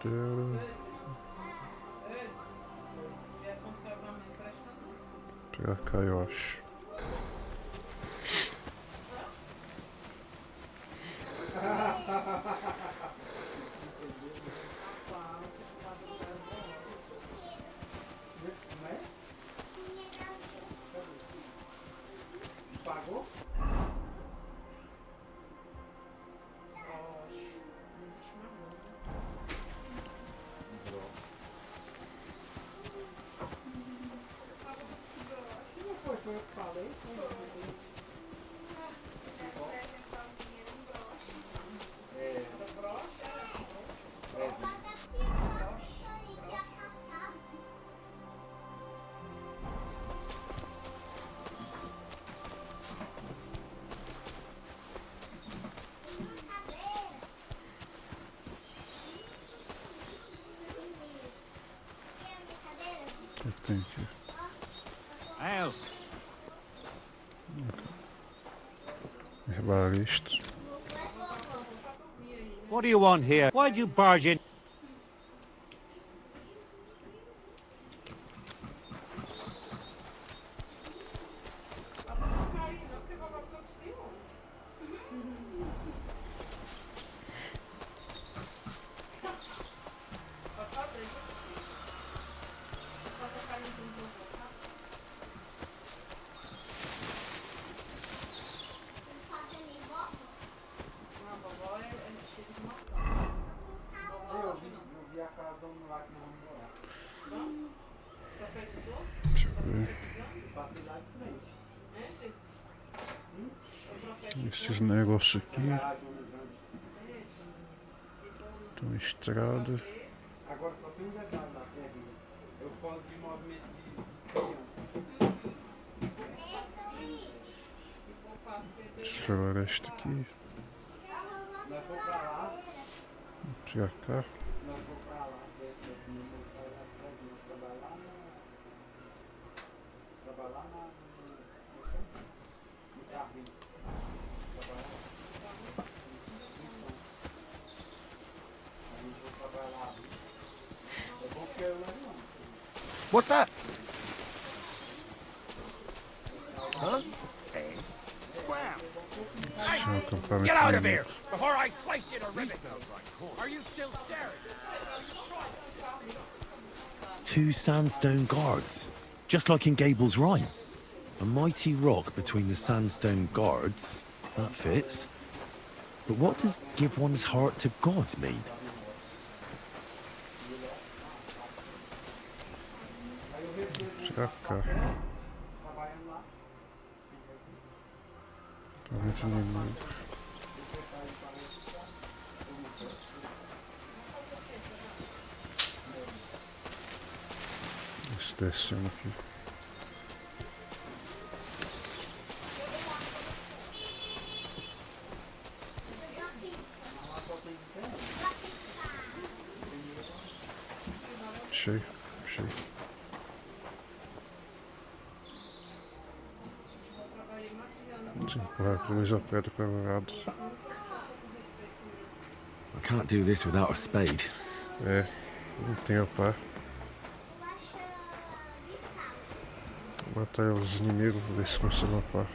Esteira. Pegar cá, eu acho. Pagou? Foi eu que falei? Eu tenho aqui. Levar isto. What do you want here? Why'd you barge in? Deixa eu ver. Esses negócios aqui. Tem uma estrada. Agora só tem um detalhe na terra. Eu falo de movimento de Essa floresta aqui. nós vamos pra lá, Vou pegar cá. nós vamos pra lá, se der certo, meu irmão sai lá de Tadinho, trabalhar no carrinho. Trabalhar lá. A gente vai trabalhar ali. É bom que eu levo não. What's that? Huh? Esse é um acampamento Get out of here inimigo. before I slice you to ribbons. Are you still staring? Two sandstone guards, just like in Gable's rhyme. A mighty rock between the sandstone guards, that fits. But what does give one's heart to God mean? Pegar cá. Trabalhando lá. Acampamento inimigo. Esse descendo aqui. Cheio, cheio. Vamos empurrar a luz a pedra para o lado. I can't do this without a spade. É, não tem a pá. Vou matar os inimigos, ver se consigo a pá.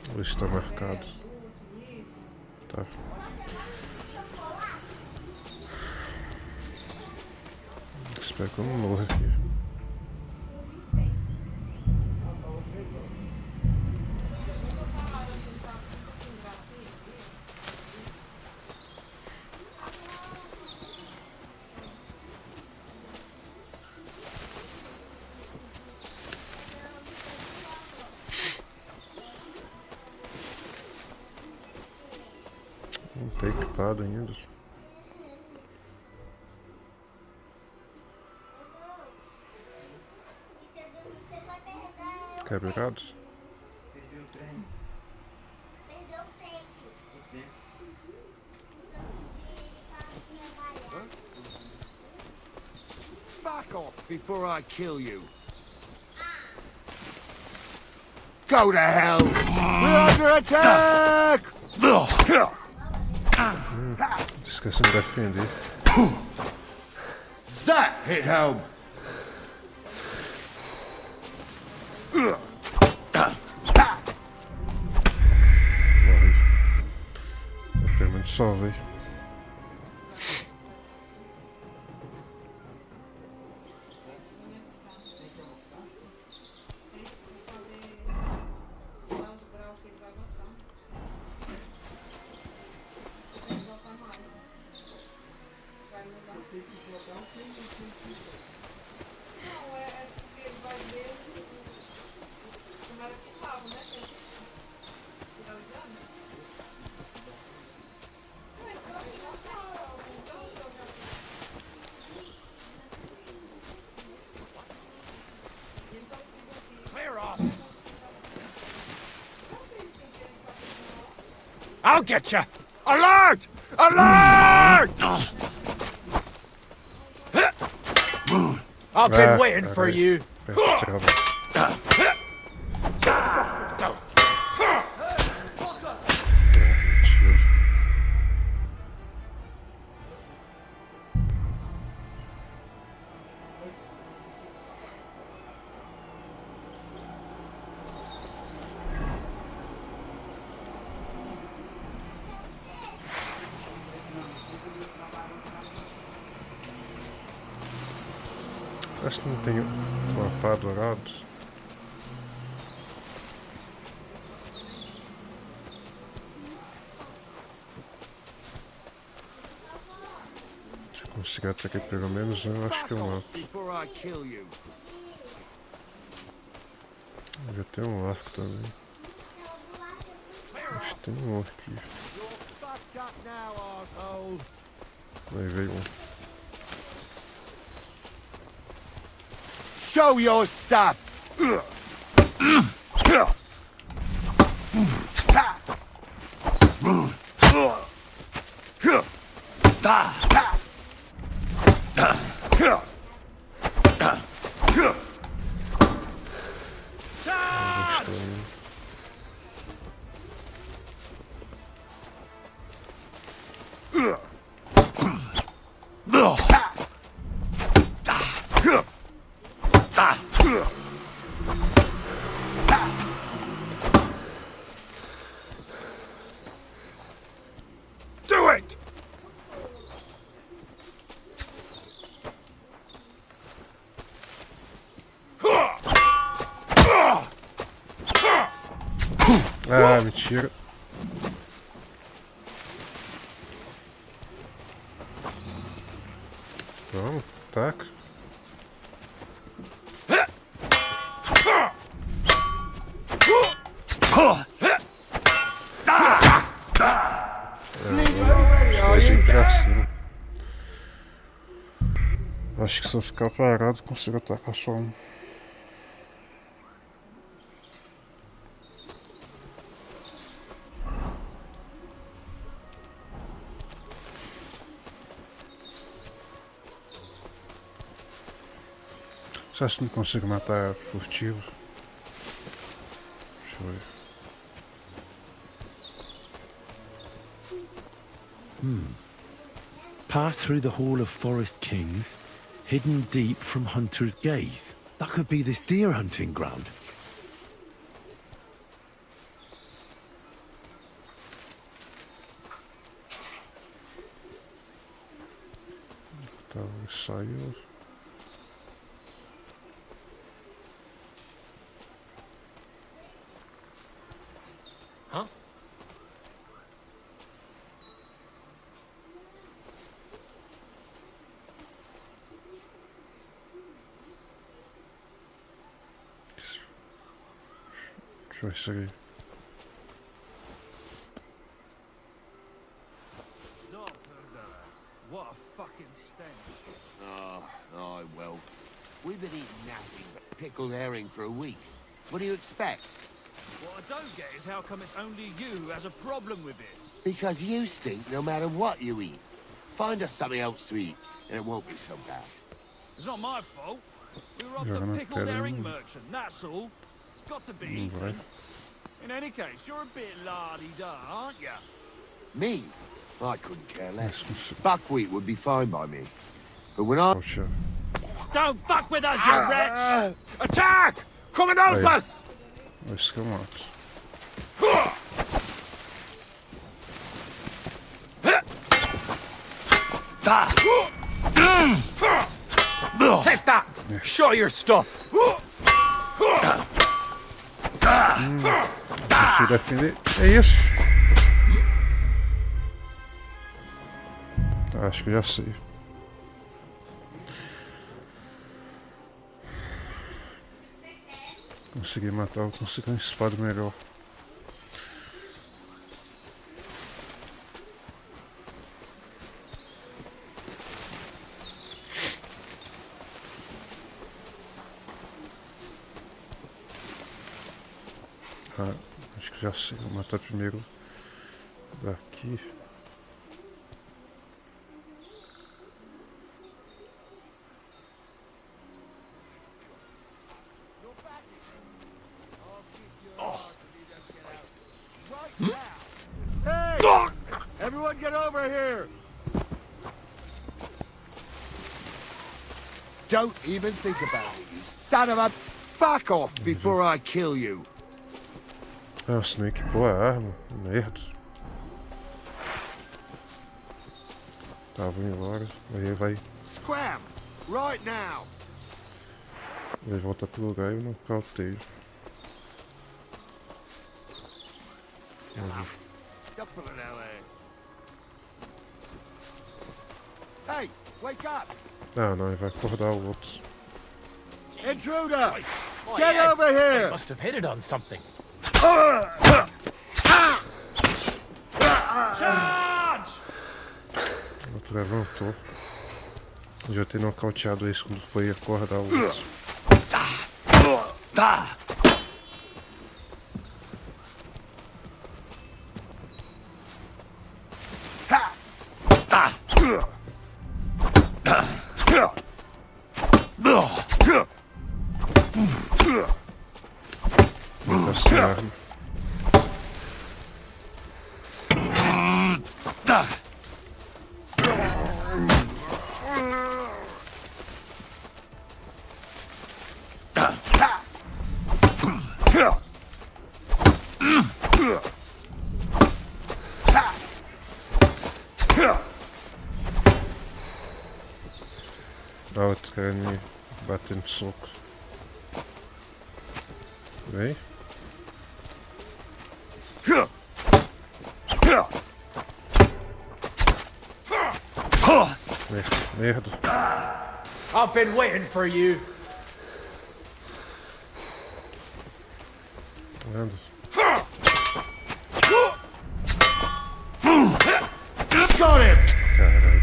Vou ver se está marcado. Tá. Espero que eu não morra aqui. Não tá equipado ainda. Quebrados? Perdeu o trem. Perdeu o tempo. O tempo. Back off before I kill you. Go to hell! We're under attack! Esquecendo de defender. That hit home! Morri. Pelo menos salvei. Clear off. I'll get you. Alert! Alert! I've been waiting for you. Acho que não tem mapa dourado. Se eu conseguir até aqui pelo menos, eu acho que é um arco. Já tem um arco também. Acho que tem um aqui. Aí veio um. Show your stuff! Do it! Ah, mentira. Vamos, taca. Pra cima. Acho que se eu ficar parado consigo atacar só um. Você acha que não consigo matar furtivo? Deixa eu ver. Pass through the Hall of Forest Kings, hidden deep from hunter's gaze. That could be this deer hunting ground. Tá, saiu. Huh? Deixa eu ver isso aí. What a fucking stench. Oh, well. We've been eating nothing but pickled herring for a week. What do you expect? What I don't get is how come it's only you who has a problem with it. Because you stink no matter what you eat. Find us something else to eat, and it won't be so bad. It's not my fault. We robbed Yeah, the I'm not pickled kidding. herring merchant, that's all. Got to be Right. eaten. In any case, you're a bit la-di-da, aren't you? Me? I couldn't care less. Buckwheat would be fine by me. But when I... Cautear. Don't fuck with us, you wretch! Attack! Come and help Aí. us! Esse que eu mato. Take that! Show your stuff! Se defender. É isso. Acho que já sei. Consegui matar, vou conseguir um espada melhor. Ah, acho que já sei, vou matar primeiro daqui. Hey! Everyone get over here! Don't even think about it, you son of a... Fuck off before I kill you. Ah, você não equipou a arma, merda. Tá, vou embora. Aí vai Scram! Right now! voltar pro lugar e eu não cauteio. Hey, wake up! Ah, não, ele vai acordar o outro. Intruder! Get over here! Must have hit it on something. O outro levantou. Já ter nocauteado esse quando foi acordar o outro. Tá sem arma. A outro cara me batendo soco. Vem. Merda. I've been waiting for you. Anda. Got him! Caralho.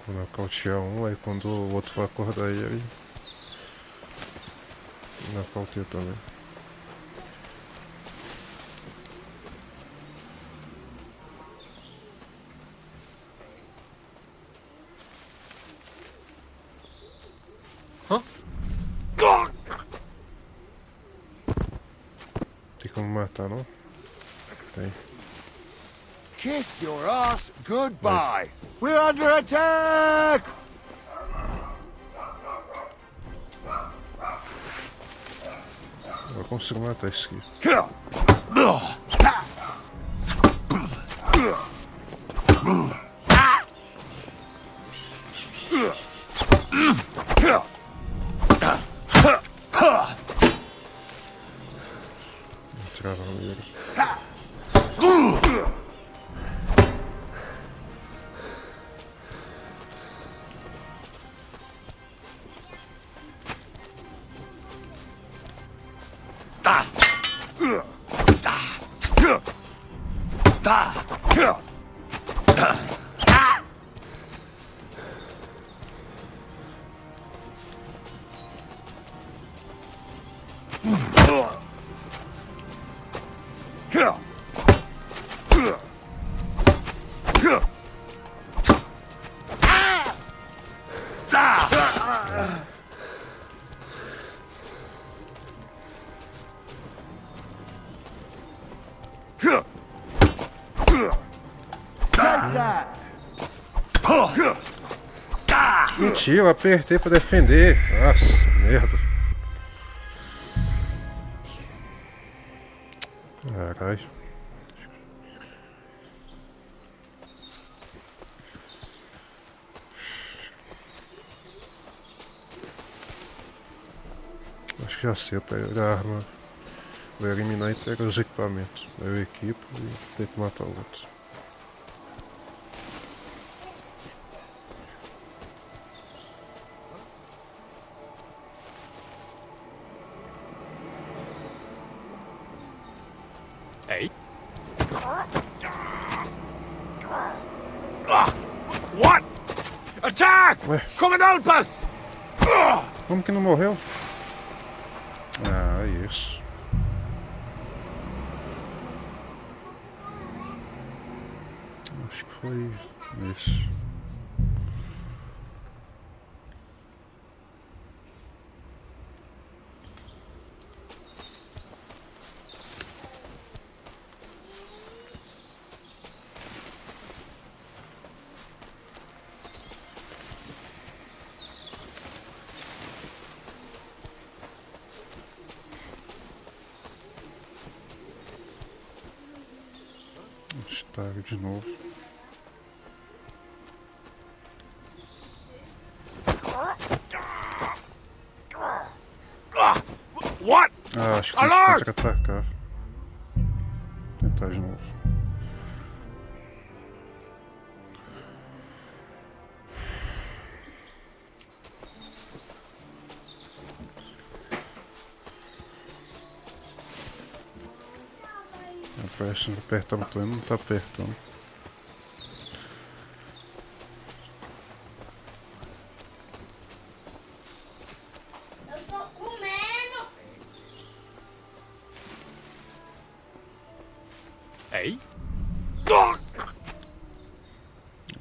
Vou nocautear um, aí quando o outro for acordar ele, nocauteio também. Tem como matar, não? Tem. Kiss your ass goodbye! We're under attack! Eu consigo matar esse aqui. Vou tirar a nele. Mentira, eu apertei pra defender. Nossa, merda. Caralho. Acho que já sei, eu pego a arma, vou eliminar e pegar os equipamentos. Aí eu equipo e tento matar o outro. Hey? What? Attack! Ué, Come and help us! como que não morreu? Ah, isso. Acho que foi isso. Estágio de novo. What? Ah, acho que tem que contra-atacar. Tentar de novo. Parece que apertar o botão e não tá apertando. Eu tô comendo. Hey?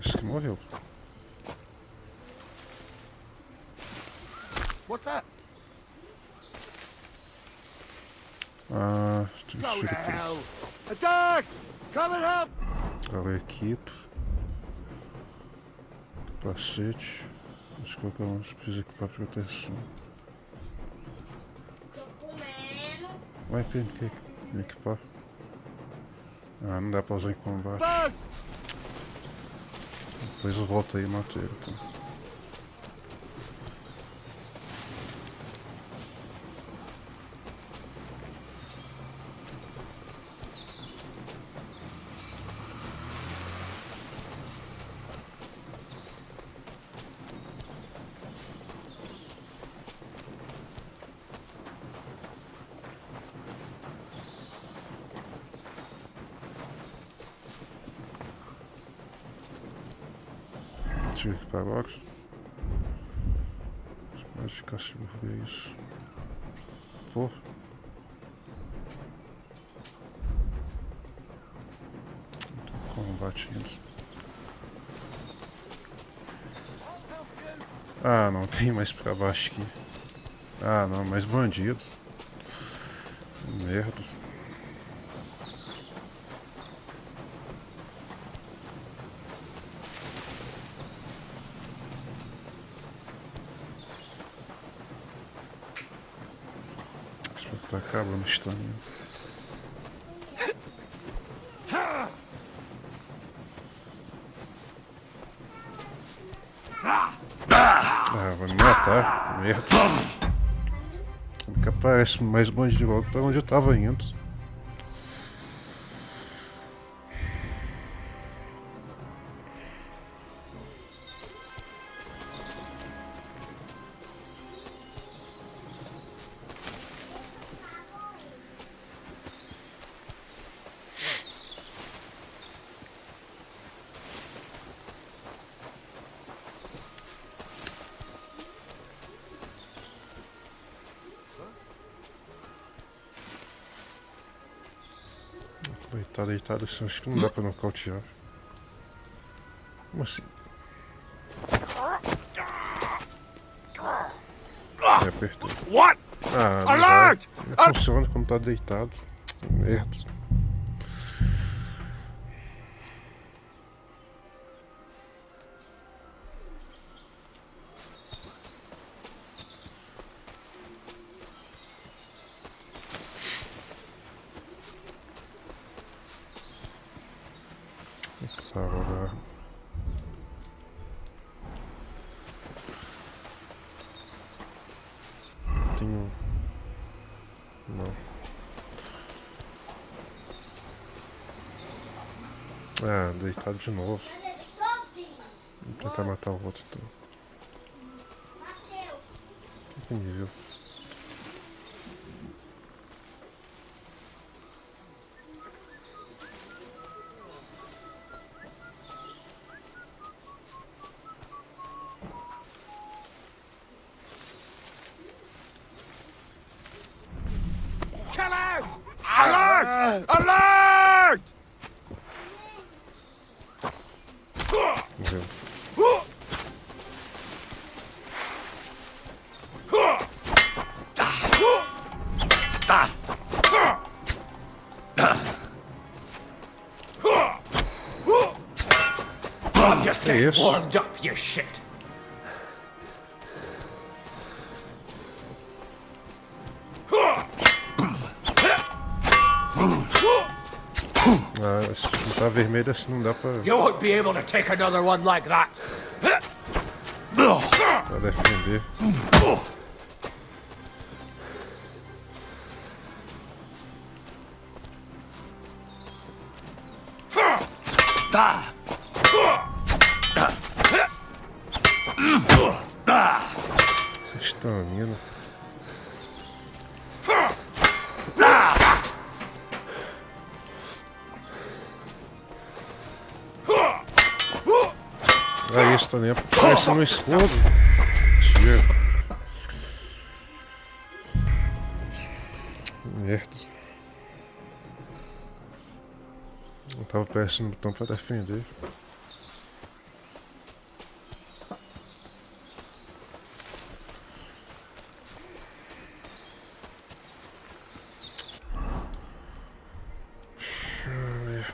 Esse que morreu. What's that? Ah, Go to transfiro hell! tudo. Attack! Come and help! Agora eu equipo. Capacete. Acho que qualquer um precisa equipar proteção. Tô comendo. Vai, Pedro, que me equipar. Ah, não dá pra usar em combate. Buzz! Depois eu volto aí e mato ele, então. Deixa eu equipar agora. Pode ficar seguro, é isso. Pô. Combate ainda. Ah, não tem mais pra baixo aqui. Ah, não, mais bandido. Merda. Tá acabando estranho. Ah, vai me matar, merda. Que aparece mais longe de volta pra onde eu tava indo. Ele tá deitado assim, acho que não dá pra nocautear. Como assim? Apertei. What? Ah, não Alert! vai. Não funciona quando tá deitado. Merda. tenho... Não. Ah, deitado de novo. Vou tentar matar o outro então. Que nível? Killer! Alert! Alert! Morreu. I'm just getting Yes. warmed up, you shit. Ah, se não tá vermelho assim não dá pra You won't be able to take another one like that. defender. Essa estamina. Ah, isso também aparece no escudo. Tira. Merda. Não tava apertando o botão pra defender. Merda.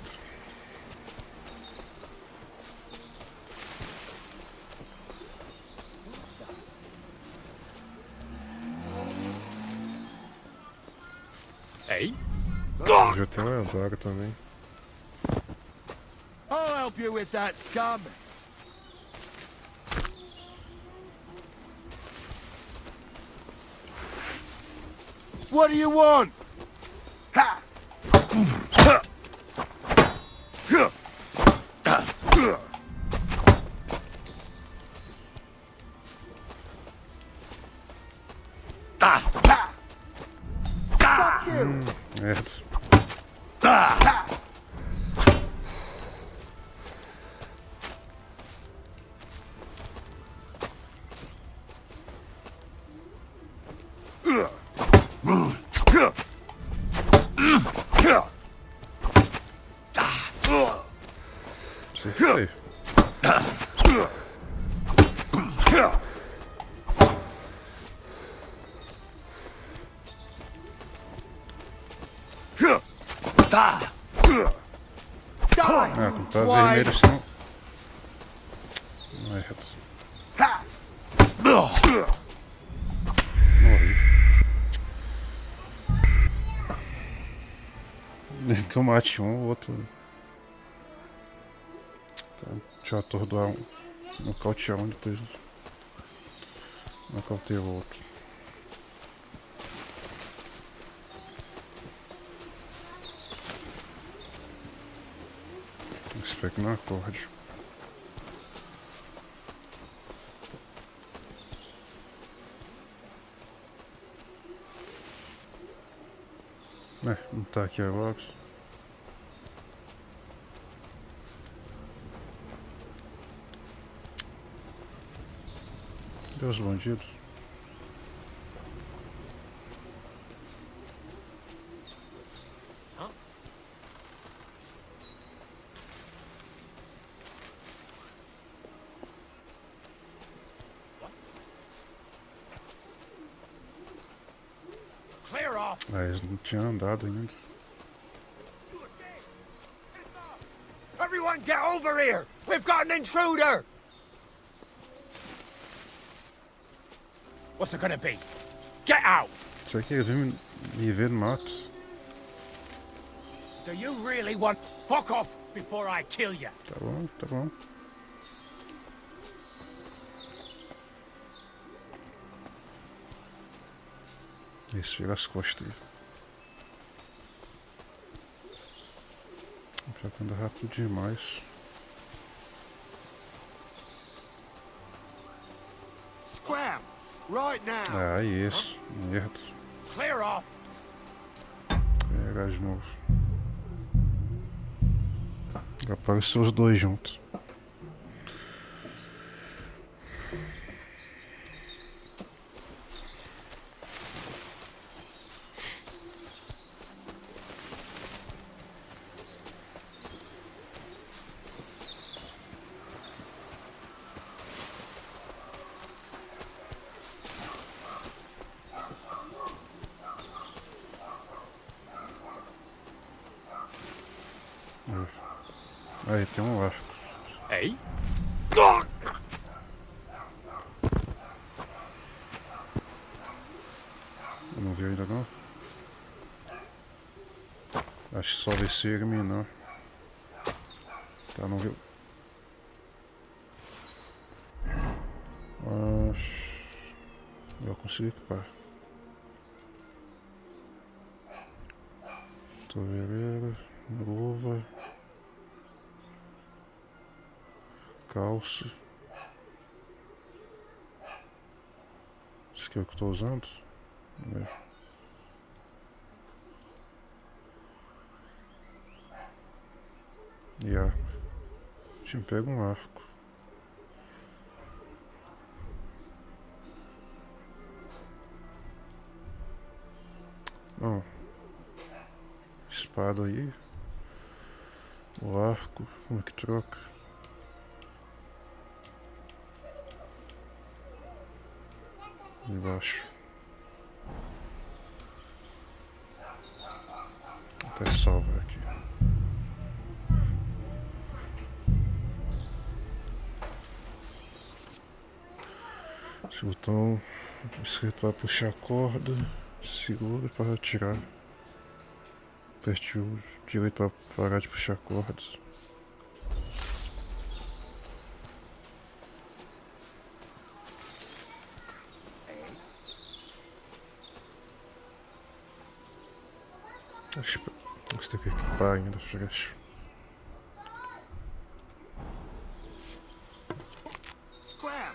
Hey? Já tem uma adaga também. I'll help you with that scum. What do you want? Ha! Merda. Acertei. Ah, como tá vermelho assim. Merda. Morri. Nem que eu mate um, o outro. Tá, deixa eu atordoar um. Nocautear um, depois nocautear o outro. Espero que não acorde. Não tá aqui agora. Cadê os bandidos? Clear off. Ah, eles não tinham andado ainda. Everyone get over here. We've got an intruder. What's it gonna be? Get out. Isso aqui vem me ver no mato. Do you really want... Fuck off before I kill you. Tá bom, tá bom. Esse vira as costas aí. Já anda rápido demais. Scram! Right now! Ah, isso. Merda. Clear off. Pegar de novo. Apareceu os dois juntos. Aí tem um arco. Hey? Não viu ainda não? Acho que só vai se eliminar. Tá, não viu? Acho... Eu consigo equipar. Toveleira, luva, calça. Esse aqui é o que eu tô usando? É. E arma. Deixa eu pegar um arco. Não. Espada aí. O arco. Como é que troca? Embaixo. Até salvar aqui. Esse botão esquerdo para puxar a corda, segura para tirar. Aperte o direito para parar de puxar cordas. Vamos ter que equipar ainda, fresh. Scram!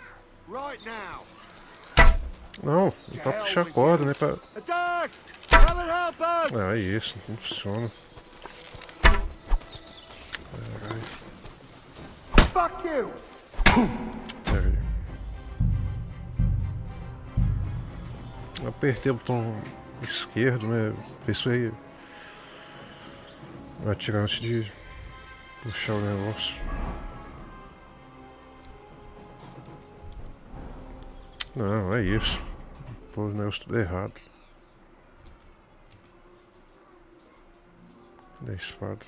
Right now! Não, é pra puxar corda, né? Pra... Attack! Come and help us! Ah, é isso, não funciona. Caralho. Fuck you! Pera aí. Eu apertei o botão esquerdo, né? Fez isso aí. Vai atirar antes de puxar o negócio. Não, é isso. Pô, o negócio tudo errado. Cadê a espada?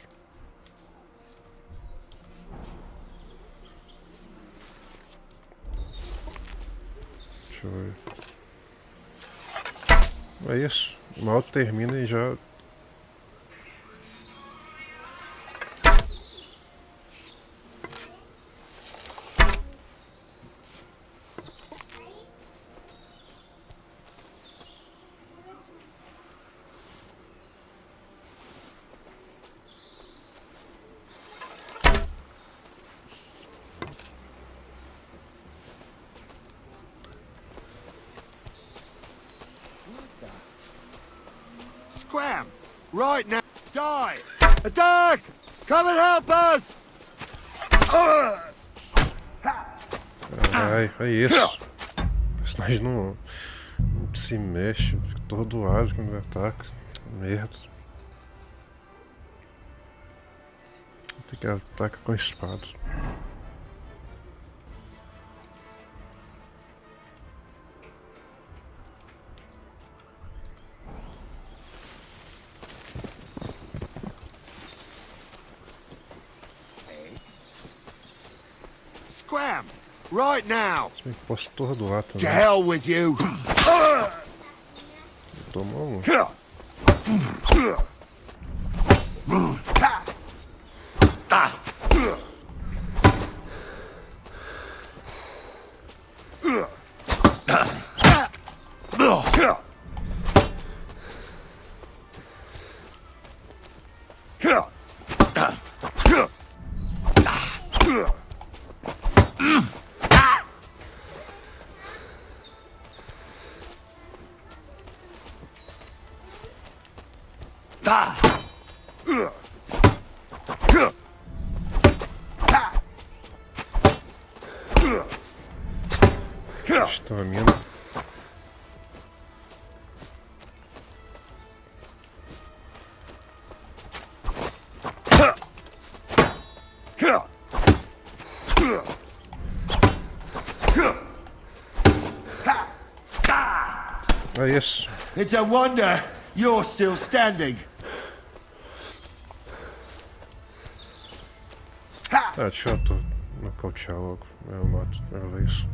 Deixa eu ver. É isso. Mal termina e já. Scram! Right now! Die! Attack! Come and help us! Ai, é isso. O personagem não se mexe, fica todo doado quando ataca. Merda. Tem que atacar com a espada. Scram! Right now! Se bem que posso tordoar To também. hell with you! Toma um. Estamina. Ah, isso. It's a wonder you're still standing. Ah, deixa eu nocautear logo. Eu mato, era isso.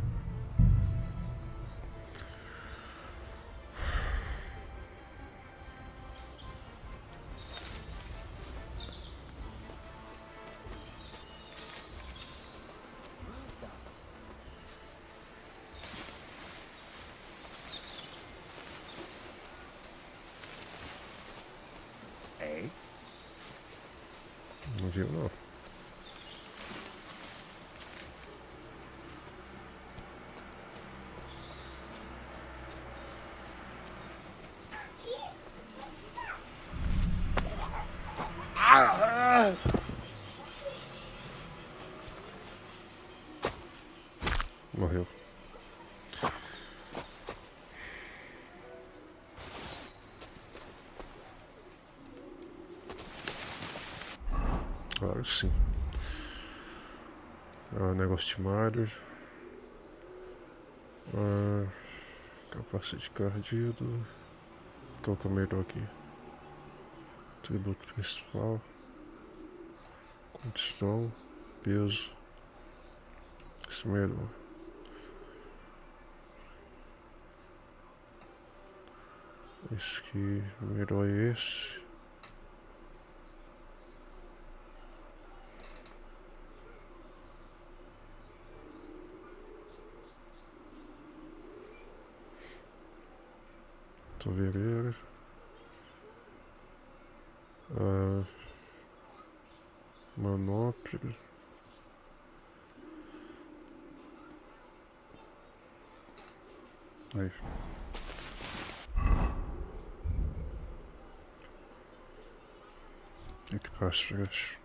Não viu, não. Morreu. Claro, sim. Negócio de Mario. Capacete cardido. Qual que é o melhor aqui? Tributo principal. Condição. Peso. Esse é melhor. Esse aqui, o melhor é esse. Toveireira. Manopla. Aí. Equipar as flechas.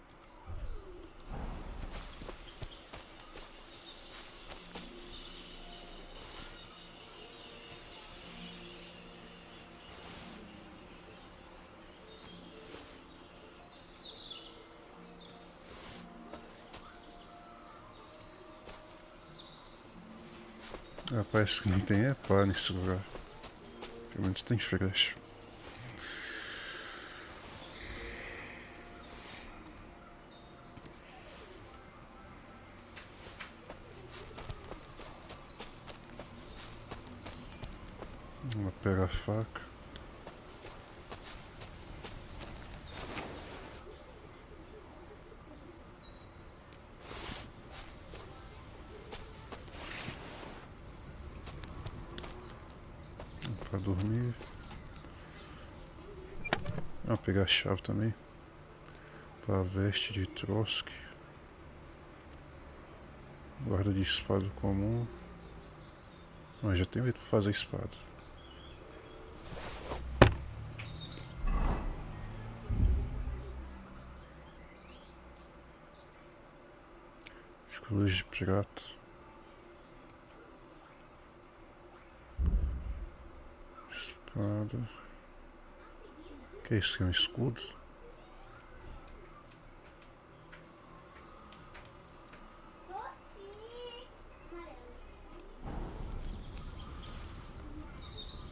Parece que não tem pá nesse lugar. Pelo menos tem flecha. Vamos pegar a faca. Pra dormir. Vou pegar a chave também. Pra veste de Trotsky. Guarda de espada comum. Mas já tenho medo pra fazer espada. Luz de prata. Espada. Que é isso? É um escudo?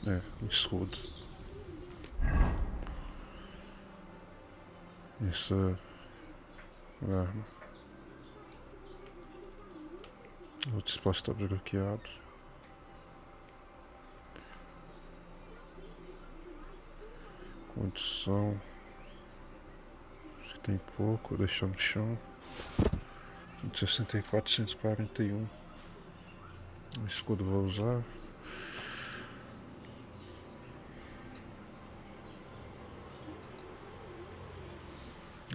É, um escudo. Essa arma. O outro espaço está bloqueado. Condição. Acho que tem pouco, vou deixar no chão. 164, 141. O escudo vou usar.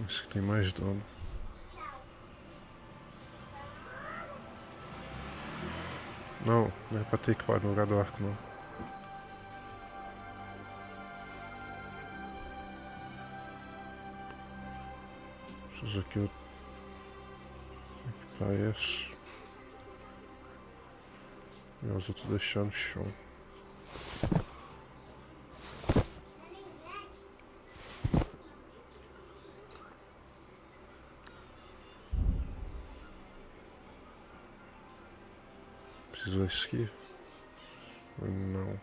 Esse aqui tem mais dano. Não, não é pra ter equipado no lugar do arco, não. Isso aqui eu... parece. E os outros deixar no chão. Precisa isso aqui? Não.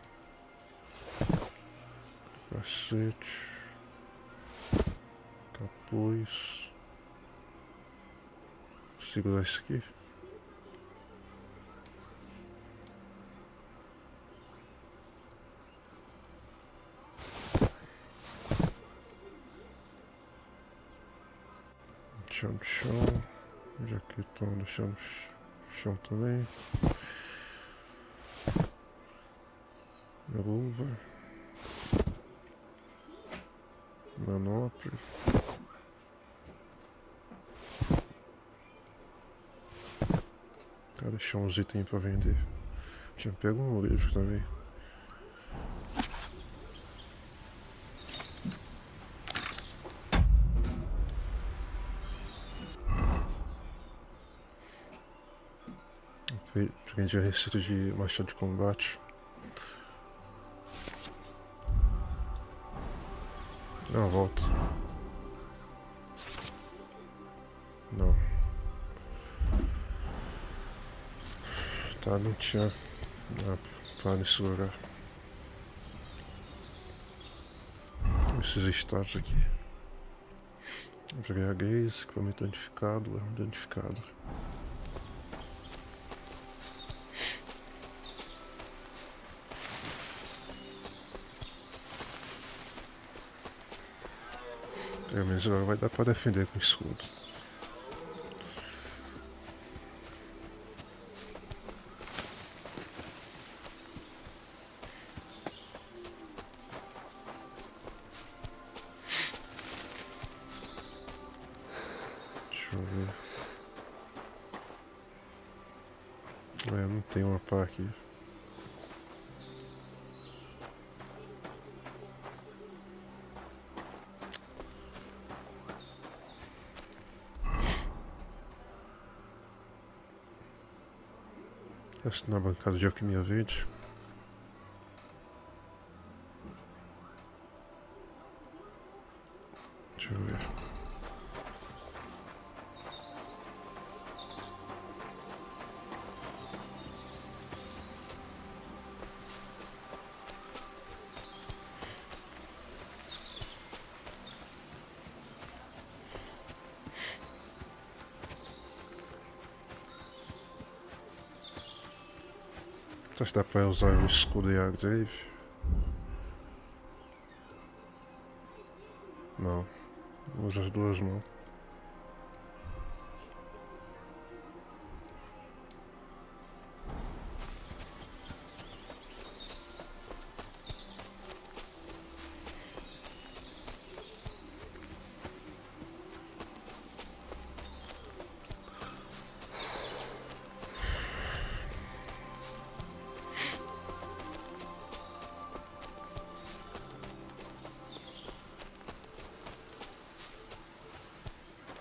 Cacete. Capuz. Segurar isso aqui. Deixar no chão. Já que estão deixando no chão também. A luva. Manopla. Tá, deixar uns itens pra vender. Tinha pego um livro também. Aprendi a receita de machado de combate. Não, volta. Não. Tá, não tinha. Para nesse lugar. Esses status aqui. Embriaguez, equipamento danificado, arma danificada. Pelo menos agora vai dar para defender com escudo. Deixa eu ver. Não tem uma pá aqui. Essa na bancada de alquimia verde. Deixa eu ver. Se dá para usar o escudo e a ative. Não. Usa as duas mãos.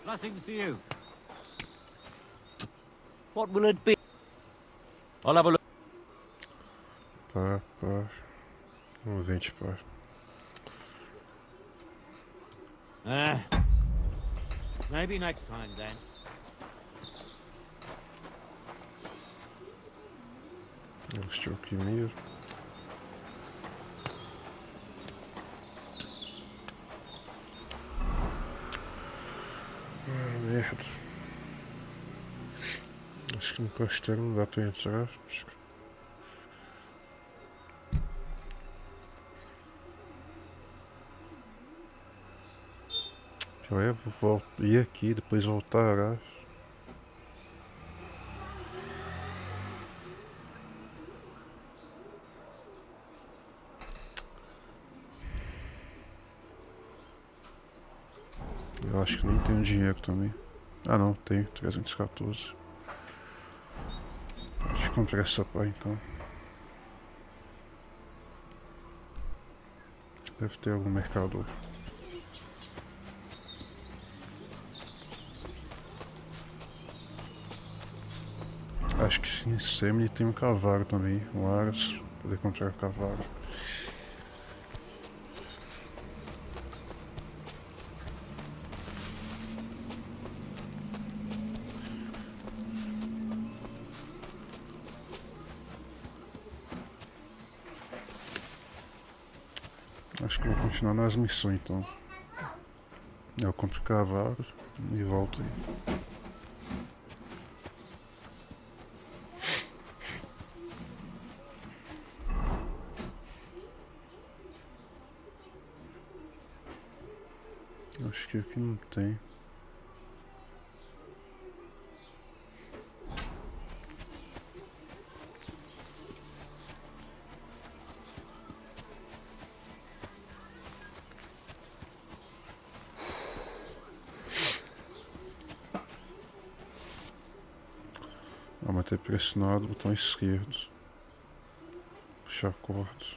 Blessings to you. What will it be? I'll have a look. Pá. 20 pá. Maybe next time then. Este alquimia. Merda. Acho que no castelo não dá para entrar. Eu vou ir aqui, depois voltar lá. Eu acho que nem tenho dinheiro também. Ah não, tenho, 314. Deixa eu comprar essa pá então. Deve ter algum mercador. Acho que sim, Semini tem um cavalo também, um aras, poder comprar cavalo. Acho que eu vou continuar nas missões então. Eu compro cavalo e volto aí. Acho que aqui não tem. Vou manter pressionado o botão esquerdo. Puxar cordas.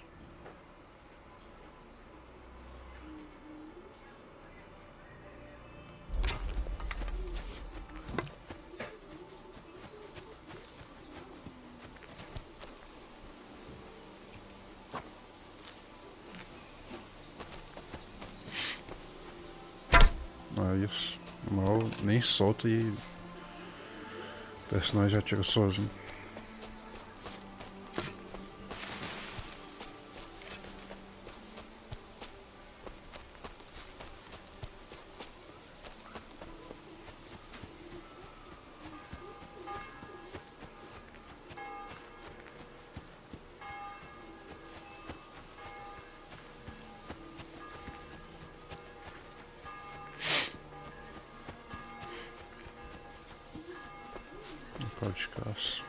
Isso. Mal nem solta e o personagem já tira sozinho. Pau de caça.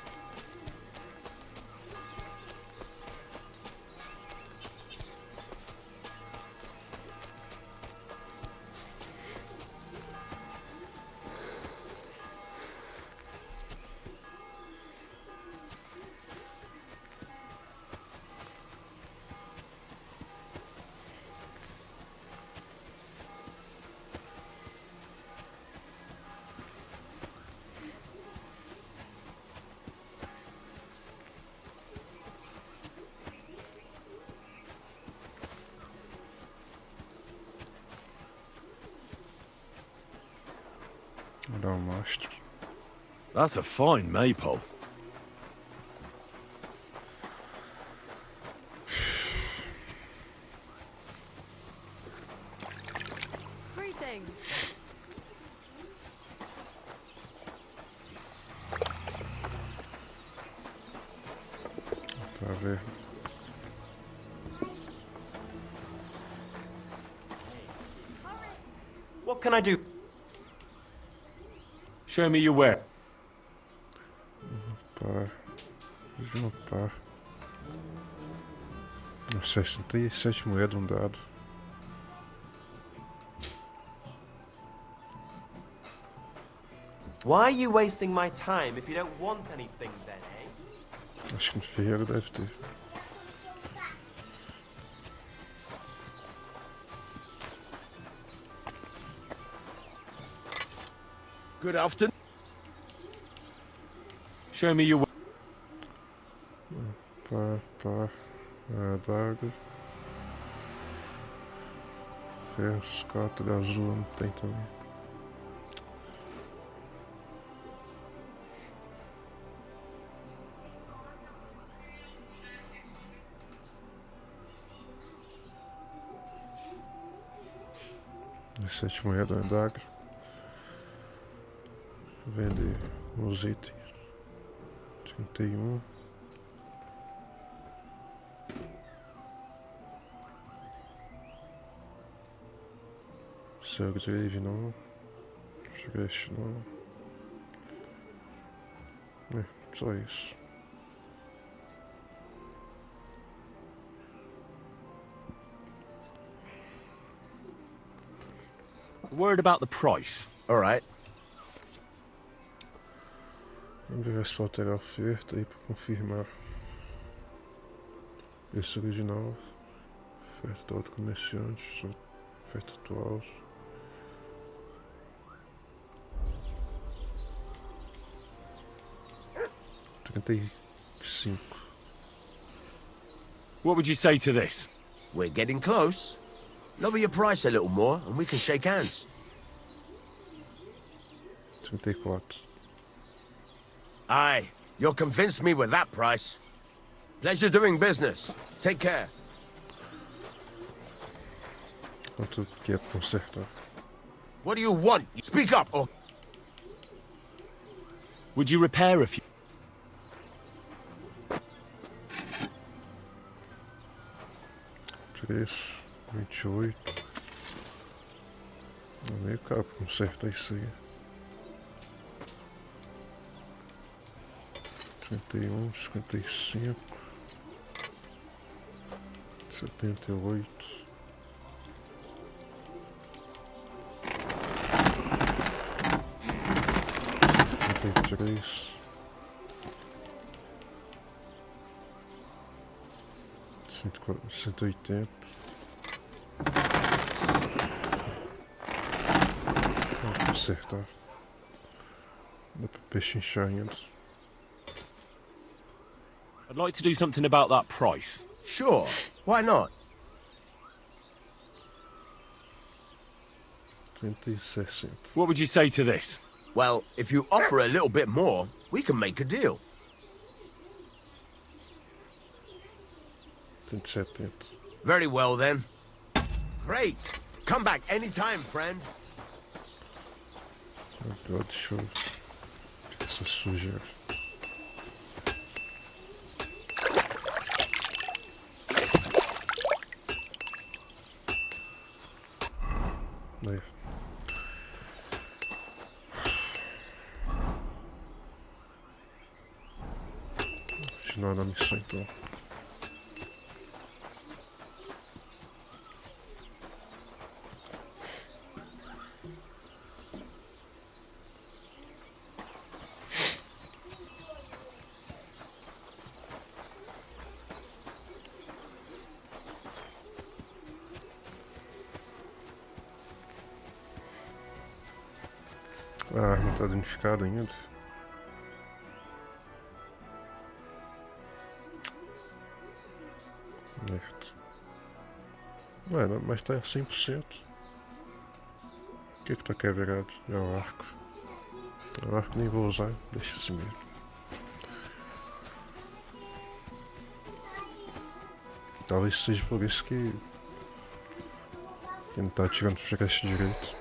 Olha o mastro. That's a fine maypole. Greetings. Tá vendo? What can I do? Show me your where. Par. Não par. 67 moedas um dado. Why are you wasting my time if you don't want anything then, eh? Acho que no ferreiro deve ter. Good afternoon. Show me your Par. Adaga. Ferro, escata, azul não tem também. Sete moedas, adaga. Vender os itens. 31. Grave não. Deixe não. É, só isso. Word about the price. All right. Vamos ver se pode ter a oferta aí para confirmar. Preço original. Oferta do outro comerciante. Oferta atual. 55. What would you say to this? We're getting close. Lower your price a little more and we can shake hands. 34. Aye, you'll convince me with that price. Pleasure doing business. Take care. Quanto que é para consertar? What do you want? Speak up or... Would you repair a few? Preço 28. É meio caro para consertar isso aí. 31, 55, 78. 73. 180. Vamos consertar. Dá para pechinchar ainda. I'd like to do something about that price. Sure, why not? 160. What would you say to this? Well, if you offer a little bit more, we can make a deal. 170. Very well then. Great. Come back anytime, friend. Agora deixa eu tirar essa sujeira. Aí. Continuar na missão então. A arma está danificada ainda. Merda. Mano, mas está a 100%. O que é que está quebrado? É o arco. O arco nem vou usar, deixa assim mesmo. Talvez seja por isso que não está tirando flecha direito.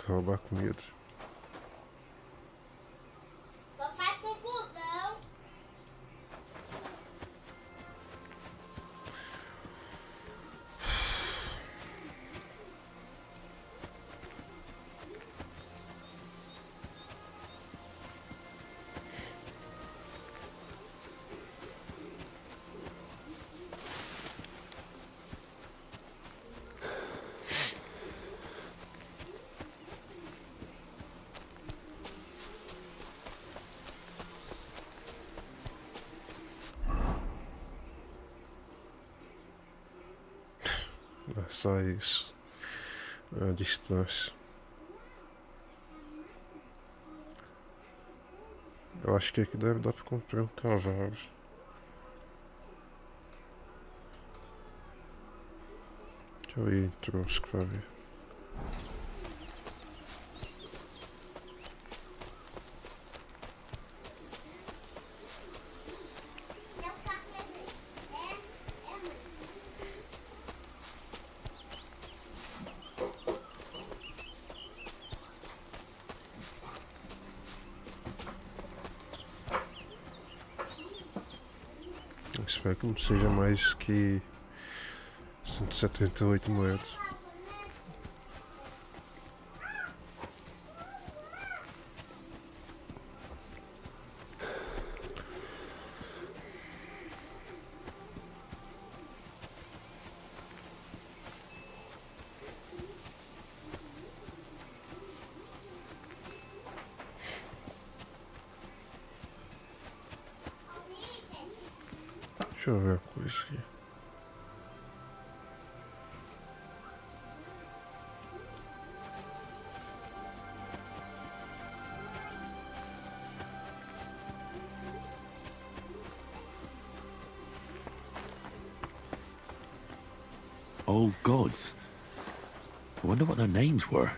Roubar comida. Só faz confusão. É só isso. A distância. Eu acho que aqui deve dar para comprar um cavalo. Deixa eu ir em Trosco para ver. Espero que não seja mais que 178 moedas. Deixa eu ver a coisa aqui. Old gods. I wonder what their names were.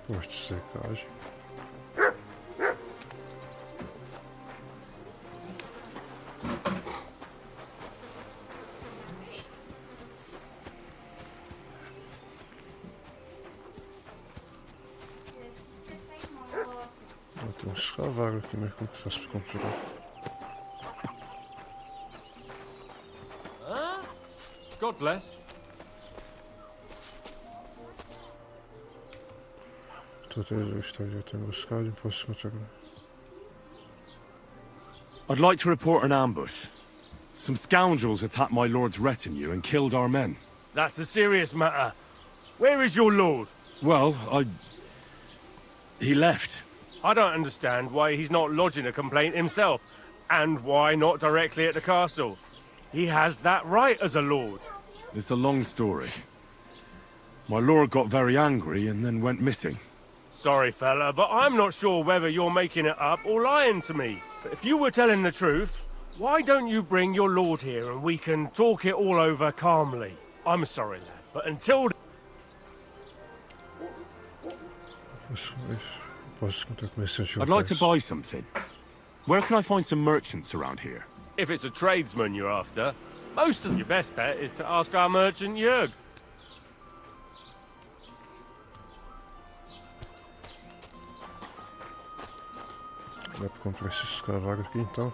Posto de secagem. Tem uns cavalos aqui, mas como que faço para comprar? God bless. I'd like to report an ambush. Some scoundrels attacked my lord's retinue and killed our men. That's a serious matter. Where is your lord? Well, he left. I don't understand why he's not lodging a complaint himself, and why not directly at the castle. He has that right as a lord. It's a long story. My lord got very angry and then went missing. Sorry, fella, but I'm not sure whether you're making it up or lying to me. But if you were telling the truth, why don't you bring your lord here and we can talk it all over calmly? I'm sorry, lad, but until... I'd like to buy something. Where can I find some merchants around here? If it's a tradesman you're after, most of your best bet is to ask our merchant Jörg. Dá pra comprar esses cavalos aqui então.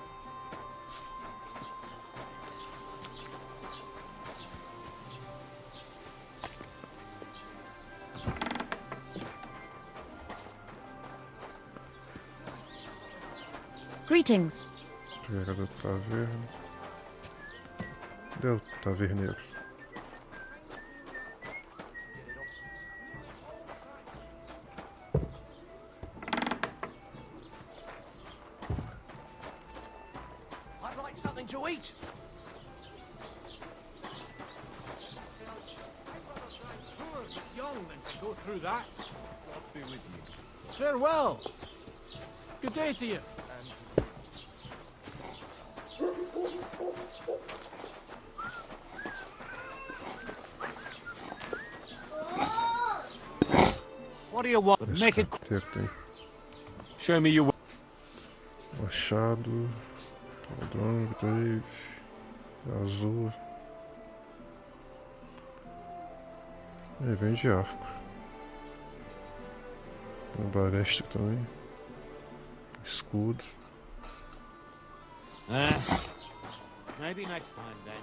Greetings. Pegar do taverna. Deu taverneiro. I'd like something to eat. Young and can go through that. God be with you. Farewell. Good day to you. What do you want? Make it. Tem Show me your way. machado, caldão, Dave, azul. E vende arco. Um bareste também. Escudo. Maybe next time then.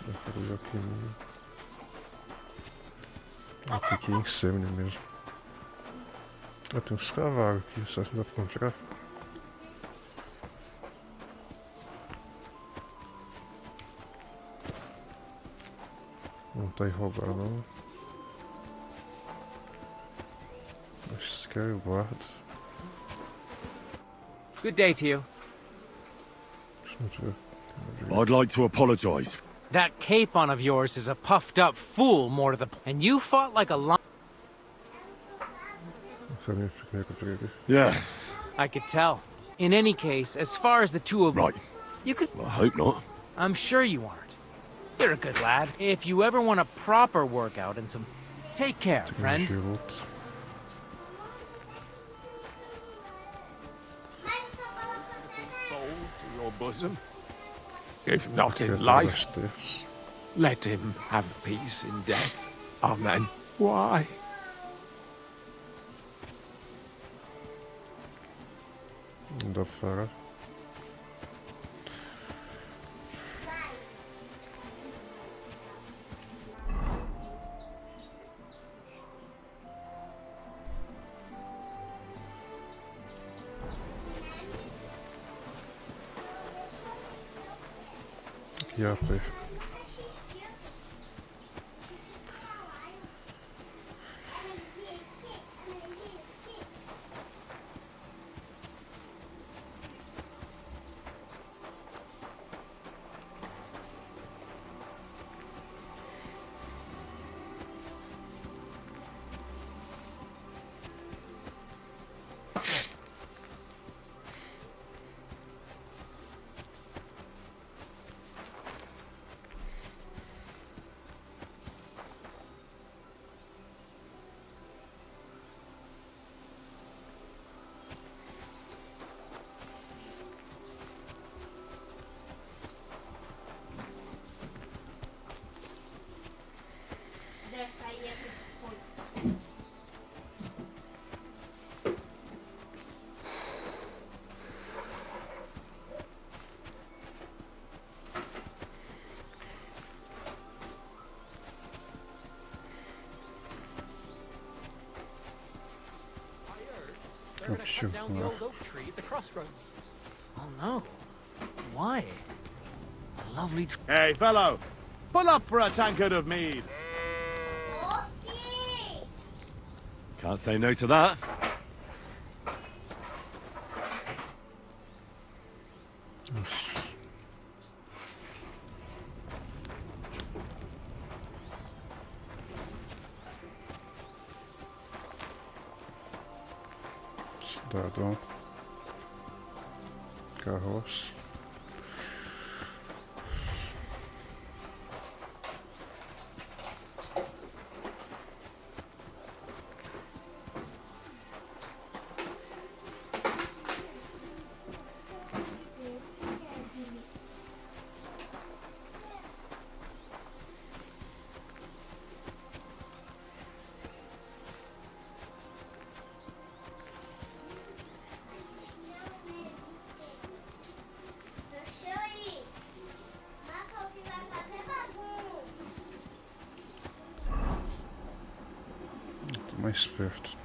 Vou fazer aqui mesmo. Tem que ir em Semne mesmo. Ah, tem uns cavalos aqui, será que dá pra comprar? Não tá aí roubar não. Mas se quer eu guardo. Good day to you. Dus moeten we... I'd like to apologize. That capon of yours is a puffed-up fool, more to the and you fought like a lion. Yeah, I could tell. In any case, as far as the two of right. you could. I hope not. I'm sure you aren't. You're a good lad. If you ever want a proper workout and some, take care, friend. To your bosom. If not in life, let him have peace in death. Amen. Why? Dat verder. Ja, pech. Down the old oak tree at the crossroads. Oh no. Why? A lovely Hey, fellow! Pull up for a tankard of mead! Can't say no to that. Cidadão. Carroça. Mais perto.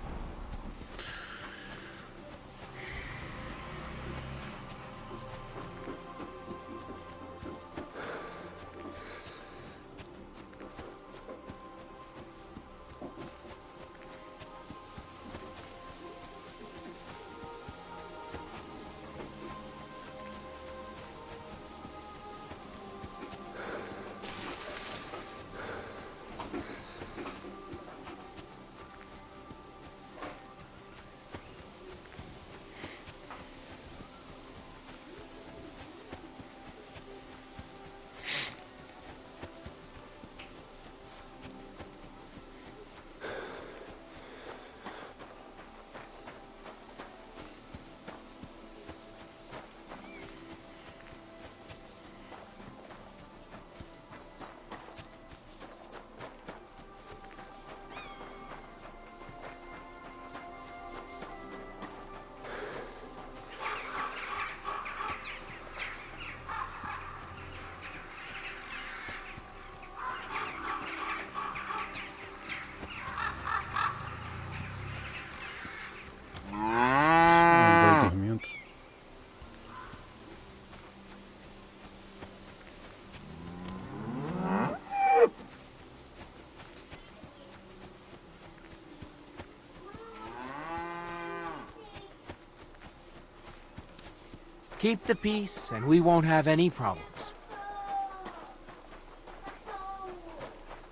Keep the peace, and we won't have any problems.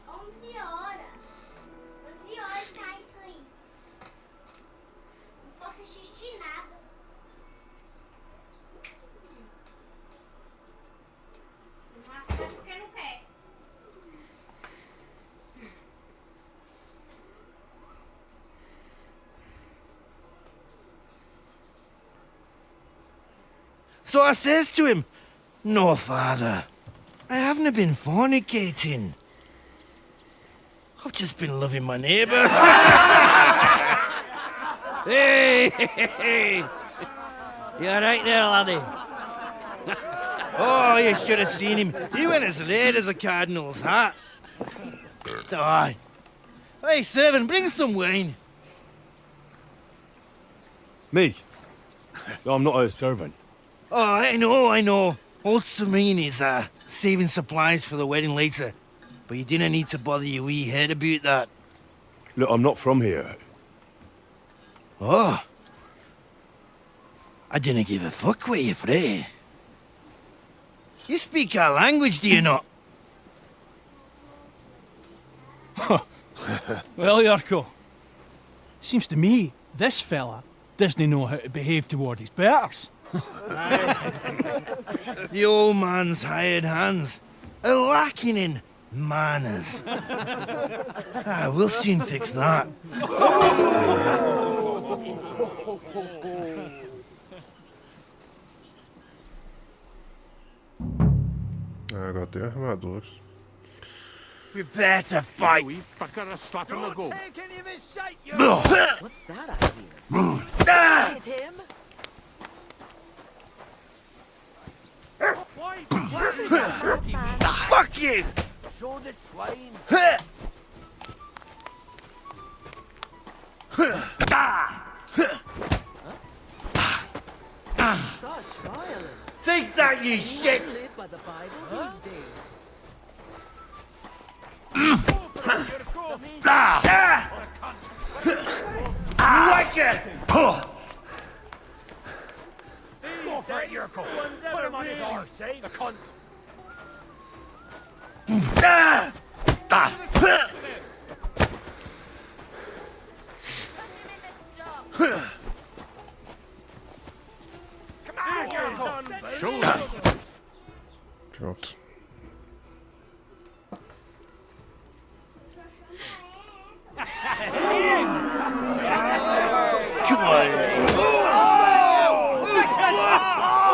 11 horas. 11 horas tá isso aí. Não posso assistir nada. Mas acho que não quer. So I says to him, "No, father, I haven't been fornicating. I've just been loving my neighbour." Hey! You're right there, laddie. Oh, you should have seen him. He went as red as a cardinal's hat. Aye. Hey, servant, bring some wine. Me? I'm not a servant. Oh, I know. Old Serene is saving supplies for the wedding later. But you didn't need to bother your wee head about that. Look, I'm not from here. Oh. I didn't give a fuck what you're frae. You speak our language, do you not? Well, Yurko, seems to me this fella doesn't know how to behave toward his betters. The old man's hired hands are lacking in manners. We'll soon fix that. Agora tem armaduras. Prepare to fight. We fucker a slap in the go. Hey, can you miss shite, you? What's that I hear? Hit him? Fuck you! Show the swine. Such violence. Take that, you shit! Live by the Bible these days. Like it! Go for it, Yurko. Put him on his arse, eh? The cunt. Come on, Yurko. Show us. Pronto. Come on!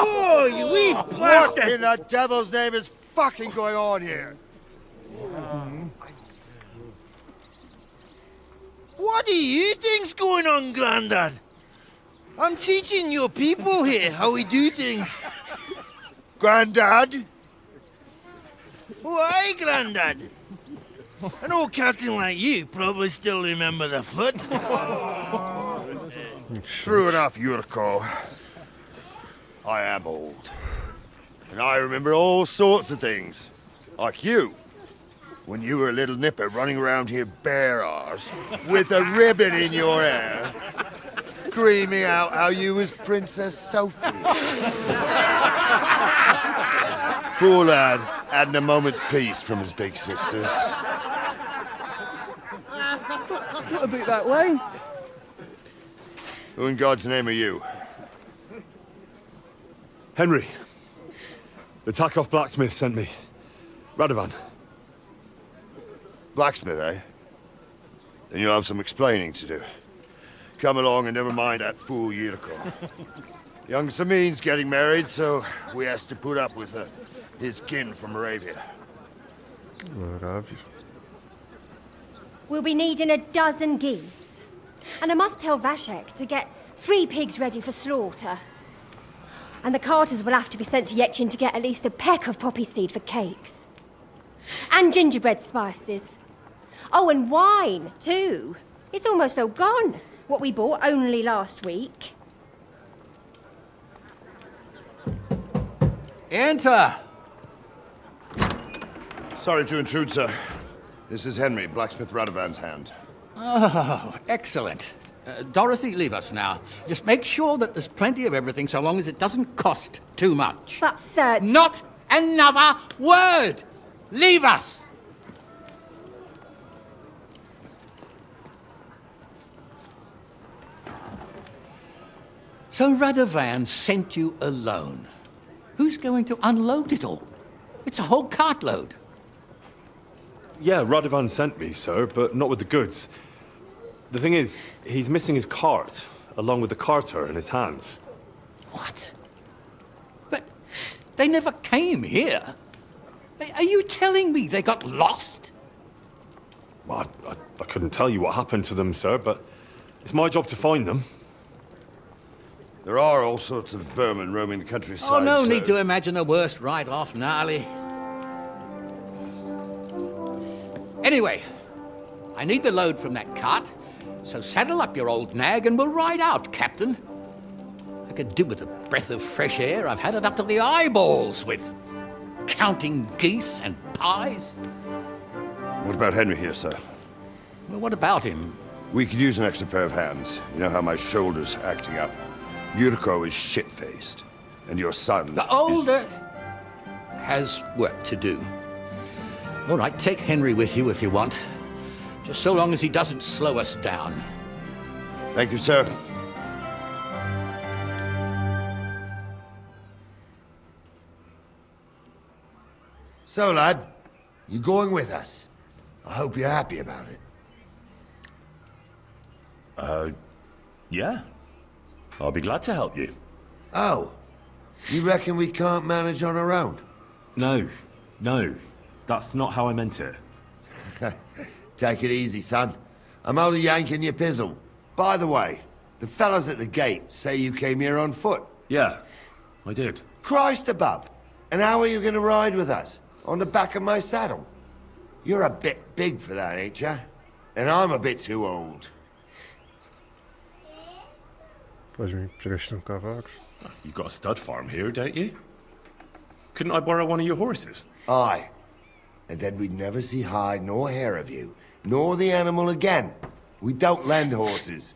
Oh, you wee bastard! What in the devil's name is fucking going on here? What do you think's going on, Grandad? I'm teaching your people here how we do things. Grandad? Why, Grandad? An old captain like you probably still remember the flood. True enough, Yurko. I am old. And I remember all sorts of things. Like you. When you were a little nipper running around here bare arse, with a ribbon in your hair, screaming out how you was Princess Sophie. Poor lad, hadn't a moment's peace from his big sisters. What about that wine? Who in God's name are you? Henry. The Takeoff blacksmith sent me. Radovan. Blacksmith, eh? Then you'll have some explaining to do. Come along and never mind that fool Yurko. Young Samin's getting married, so we has to put up with his kin from Moravia. Moravia. We'll be needing a dozen geese. And I must tell Vashek to get 3 pigs ready for slaughter. And the carters will have to be sent to Yetchin to get at least a peck of poppy seed for cakes. And gingerbread spices. Oh, and wine, too. It's almost all gone. What we bought only last week. Enter! Sorry to intrude, sir. This is Henry, blacksmith Radovan's hand. Oh, excellent. Dorothy, leave us now. Just make sure that there's plenty of everything so long as it doesn't cost too much. But, sir... Not another word! Leave us! So Radovan sent you alone. Who's going to unload it all? It's a whole cartload. Yeah, Radovan sent me, sir, but not with the goods. The thing is, he's missing his cart, along with the carter in his hands. What? But they never came here. Are you telling me they got lost? Well, I couldn't tell you what happened to them, sir, but it's my job to find them. There are all sorts of vermin roaming the countryside. Oh, no need to imagine the worst right off, gnarly. Anyway, I need the load from that cart, so saddle up your old nag and we'll ride out, Captain. I could do with a breath of fresh air. I've had it up to the eyeballs with counting geese and pies. What about Henry here, sir? Well, what about him? We could use an extra pair of hands. You know how my shoulder's acting up. Yuriko is shit-faced, and your son... The older has work to do. All right, take Henry with you if you want. Just so long as he doesn't slow us down. Thank you, sir. So, lad, you going with us? I hope you're happy about it. Yeah. I'll be glad to help you. Oh, you reckon we can't manage on our own? No. That's not how I meant it. Take it easy, son. I'm only yanking your pizzle. By the way, the fellas at the gate say you came here on foot. Yeah, I did. Christ above. And how are you going to ride with us? On the back of my saddle? You're a bit big for that, ain't ya? And I'm a bit too old. You've got a stud farm here, don't you? Couldn't I borrow one of your horses? Aye. And then we'd never see hide nor hair of you, nor the animal again. We don't lend horses.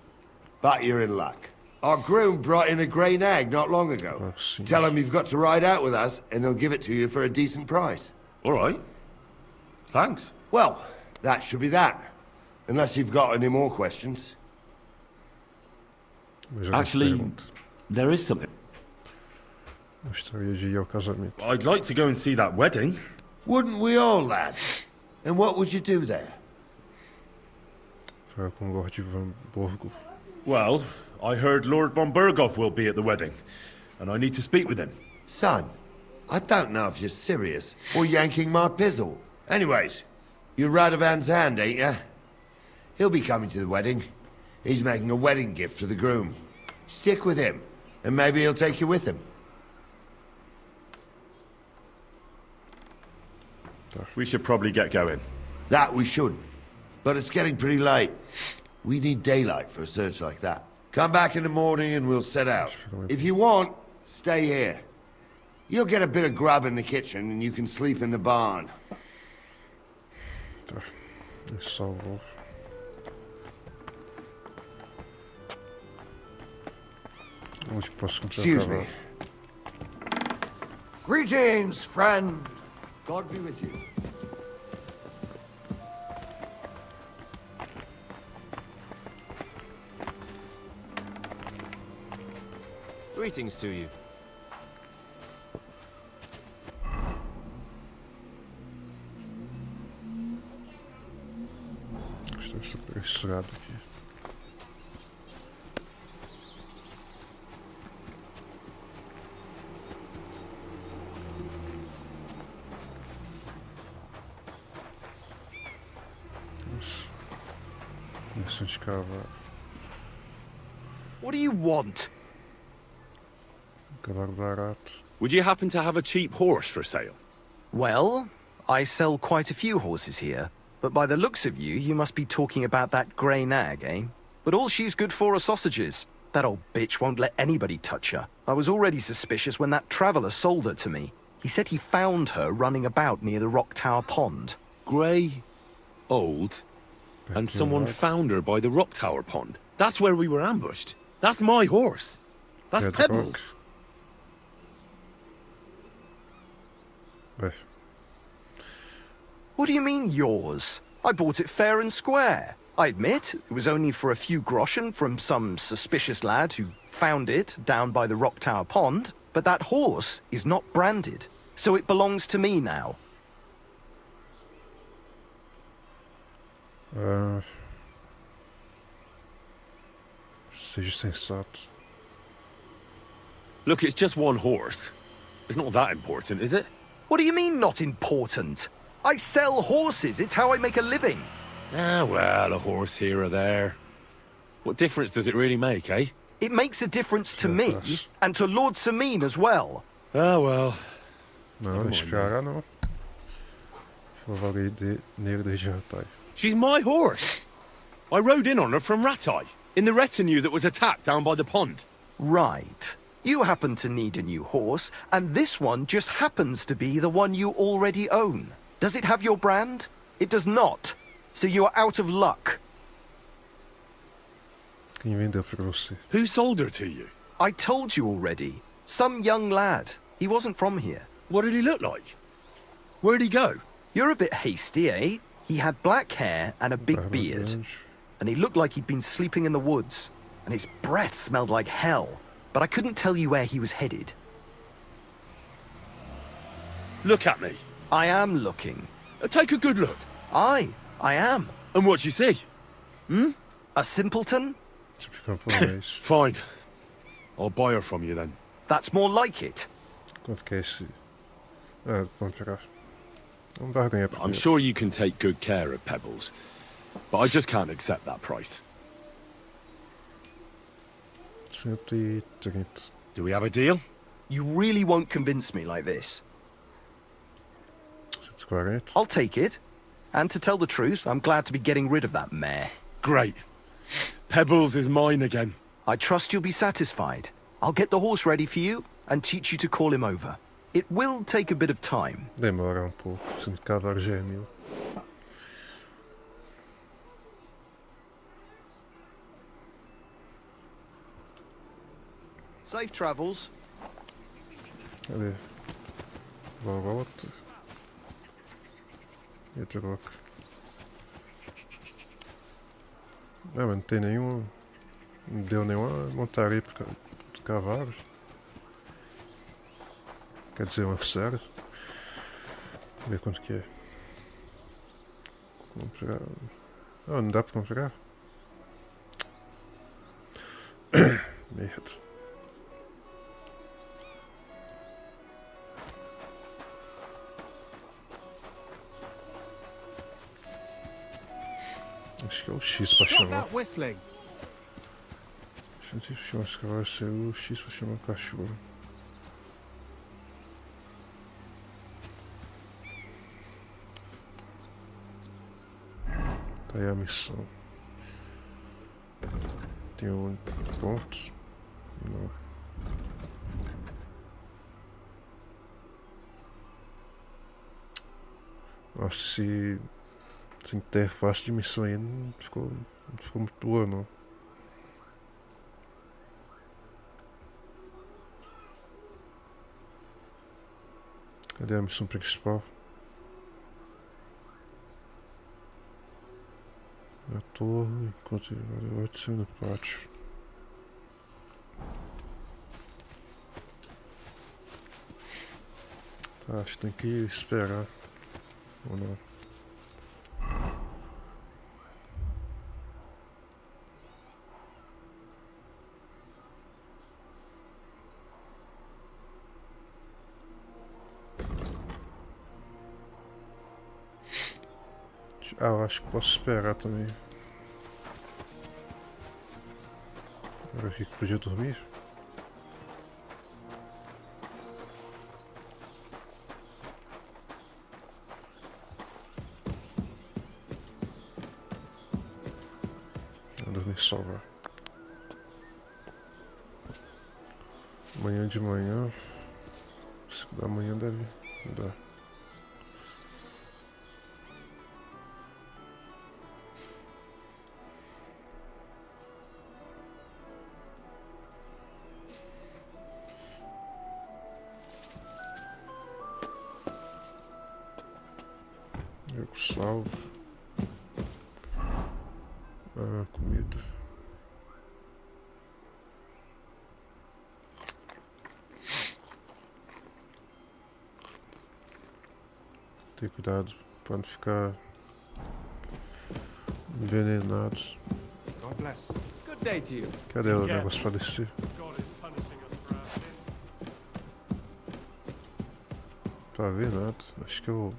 But you're in luck. Our groom brought in a grey nag not long ago. Tell him you've got to ride out with us, and he'll give it to you for a decent price. All right. Thanks. Well, that should be that. Unless you've got any more questions. Actually, there is something. I'd like to go and see that wedding. Wouldn't we all, lad? And what would you do there? Well, I heard Lord von Burghoff will be at the wedding, and I need to speak with him. Son, I don't know if you're serious or yanking my pizzle. Anyways, you're Radovan's hand, ain't ya? He'll be coming to the wedding. He's making a wedding gift to the groom. Stick with him, and maybe he'll take you with him. We should probably get going. That we should. But it's getting pretty late. We need daylight for a search like that. Come back in the morning and we'll set out. If you want, stay here. You'll get a bit of grub in the kitchen and you can sleep in the barn. Excuse me. Greetings, friend. God be with you. Greetings to you. Isto deve ser chegado aqui. What do you want? Would you happen to have a cheap horse for sale? Well, I sell quite a few horses here, but by the looks of you, you must be talking about that grey nag, eh? But all she's good for are sausages. That old bitch won't let anybody touch her. I was already suspicious when that traveller sold her to me. He said he found her running about near the Rock Tower Pond. Grey, old, And someone found her by the rock tower pond. That's where we were ambushed. That's my horse. That's Pebbles. What do you mean, yours? I bought it fair and square. I admit, it was only for a few groschen from some suspicious lad who found it down by the rock tower pond, but that horse is not branded, so it belongs to me now. Seja sensato. Look, it's just one horse. It's not that important, is it? What do you mean, not important? I sell horses. It's how I make a living. Ah, well, a horse here or there. What difference does it really make, eh? It makes a difference to me, and to Lord Sameen as well. Ah, well. Não, esperar não. Falei nele desde Ratai. She's my horse. I rode in on her from Ratai, in the retinue that was attacked down by the pond. Right. You happen to need a new horse, and this one just happens to be the one you already own. Does it have your brand? It does not. So you are out of luck. Quem vendeu pra você? Who sold her to you? I told you already. Some young lad. He wasn't from here. What did he look like? Where'd he go? You're a bit hasty, eh? He had black hair and a big beard. And he looked like he'd been sleeping in the woods. And his breath smelled like hell. But I couldn't tell you where he was headed. Look at me. I am looking. Take a good look. Aye, I am. And what you see? Hmm? A simpleton? Fine. I'll buy her from you then. That's more like it. Quanto que é esse? Vamos pegar. Vamos barganhar primeiro. I'm sure you can take good care of Pebbles, but I just can't accept that price. 130. Do we have a deal? You really won't convince me like this. 140. I'll take it. And to tell the truth, I'm glad to be getting rid of that mare. Great. Pebbles is mine again. I trust you'll be satisfied. I'll get the horse ready for you and teach you to call him over. It will take a bit of time. Demora pouco, sendo que cada hora já é 1000. Safe travels. Cadê? Volta. E a troca. Mas não tem nenhum. Não deu nenhuma montaria de cavalos. Quer dizer, uma série. Vamos ver quanto que é. Comprar. Ah, não dá para comprar? Merda. Acho que é o X para chamar. Deixa eu chamar esse cavalo, ser o X para chamar o cachorro. Tá aí a missão. Tem um ponto? Não. Nossa, essa interface de missão aí não ficou muito boa, não. Cadê a missão principal? A torre, enquanto eu saio no pátio. Tá, acho que tem que esperar. Ou não? Ah, eu acho que posso esperar também. Agora aqui que podia dormir. Vou dormir só agora. Amanhã de manhã. 5 da manhã deve dar. salvo. Ah, comida. Ter cuidado para não ficar envenenados. God bless. Good day to you. Cadê o negócio para descer? Pra ver nada. Acho que eu...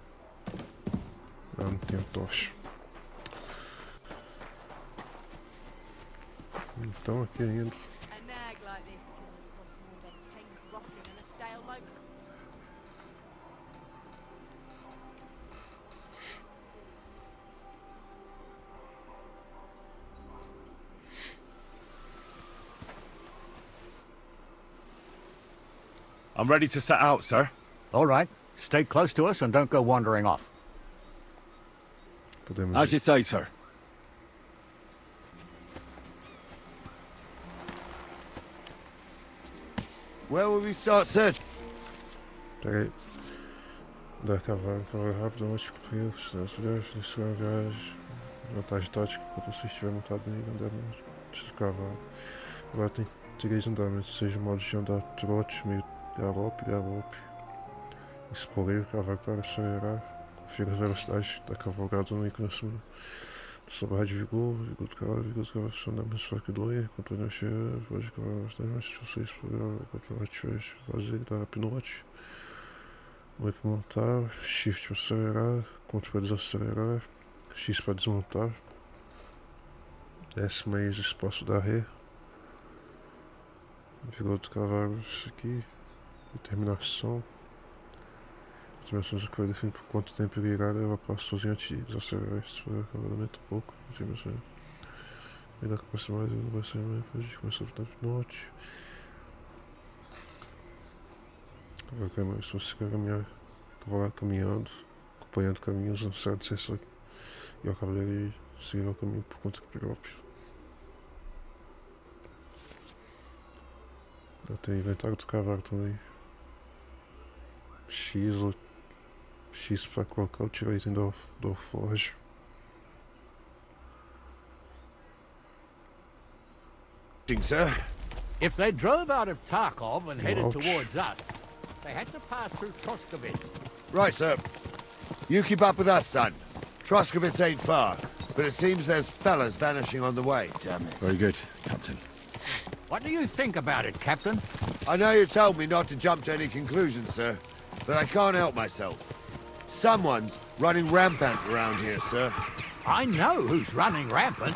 Ah, não tenho tocha. Então aqui ainda. I'm ready to set out, sir. All right. Stay close to us and don't go wandering off. As you say, sir. Where will we start searching? Pega aí. Dar cavalo rápido, multiplica, iniciar a viagem. Vantagem tática, quando você estiver montado nele, andar no cavalo. Agora tem 3 andamentos, seja o modo de andar trote, meio galope. Esporei o cavalo para acelerar. Confira a velocidade da cavalgada no ícone acima. Sua barra de vigor do cavalo funciona mais forte que do erro. Controle da cheia, pode cavalo bastante, mas se você explorar o controle tiver fazer, dá pinote. Vai para montar, shift para acelerar, Ctrl para desacelerar, X para desmontar. S mais espaço da ré. Vigor do cavalo, isso aqui. Determinação. As dimensões do cavalo definem por quanto tempo ele irá levar para sozinho antes de desacelerar. Isso foi cavalamento pouco. As dimensões. Ele dá capacidade mais, ele não vai ser mais. Depois a gente começa a dar note. Agora se você quer caminhar, cavalar caminhando, acompanhando caminhos, usando certo sensor e o cavaleiro seguir o caminho por conta própria. Tem inventário do cavalo também. X para colocar o tiro item do alforje. Sir? If they drove out of Tarkov and headed towards us, they had to pass through Troskovitz. Right, sir. You keep up with us, son. Troskovitz ain't far, but it seems there's fellas vanishing on the way. Damn it. Very good, Captain. What do you think about it, Captain? I know you told me not to jump to any conclusions, sir, but I can't help myself. Someone's running rampant around here, sir. I know who's running rampant.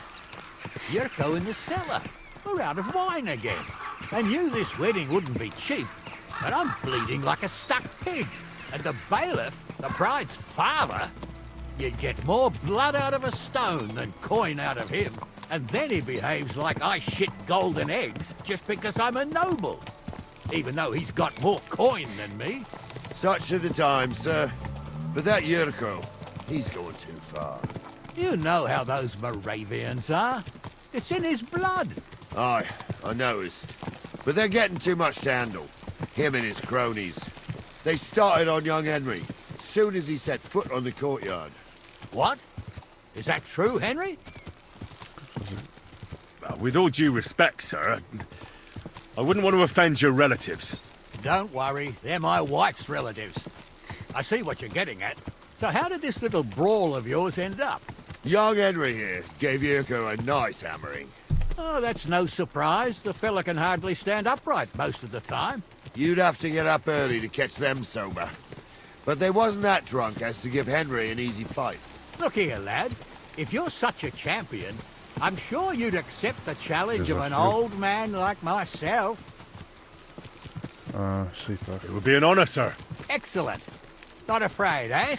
Yurko in the cellar. We're out of wine again. I knew this wedding wouldn't be cheap, but I'm bleeding like a stuck pig. And the bailiff, the bride's father, you'd get more blood out of a stone than coin out of him. And then he behaves like I shit golden eggs just because I'm a noble. Even though he's got more coin than me. Such are the times, sir. But that Yurko, he's going too far. You know how those Moravians are. It's in his blood. Aye, I noticed. But they're getting too much to handle. Him and his cronies. They started on young Henry, soon as he set foot on the courtyard. What? Is that true, Henry? With all due respect, sir, I wouldn't want to offend your relatives. Don't worry, they're my wife's relatives. I see what you're getting at. So how did this little brawl of yours end up? Young Henry here gave Yurko a nice hammering. Oh, that's no surprise. The fella can hardly stand upright most of the time. You'd have to get up early to catch them sober. But they wasn't that drunk as to give Henry an easy fight. Look here, lad. If you're such a champion, I'm sure you'd accept the challenge of an old man like myself. It would be an honor, sir. Excellent. Not afraid, eh?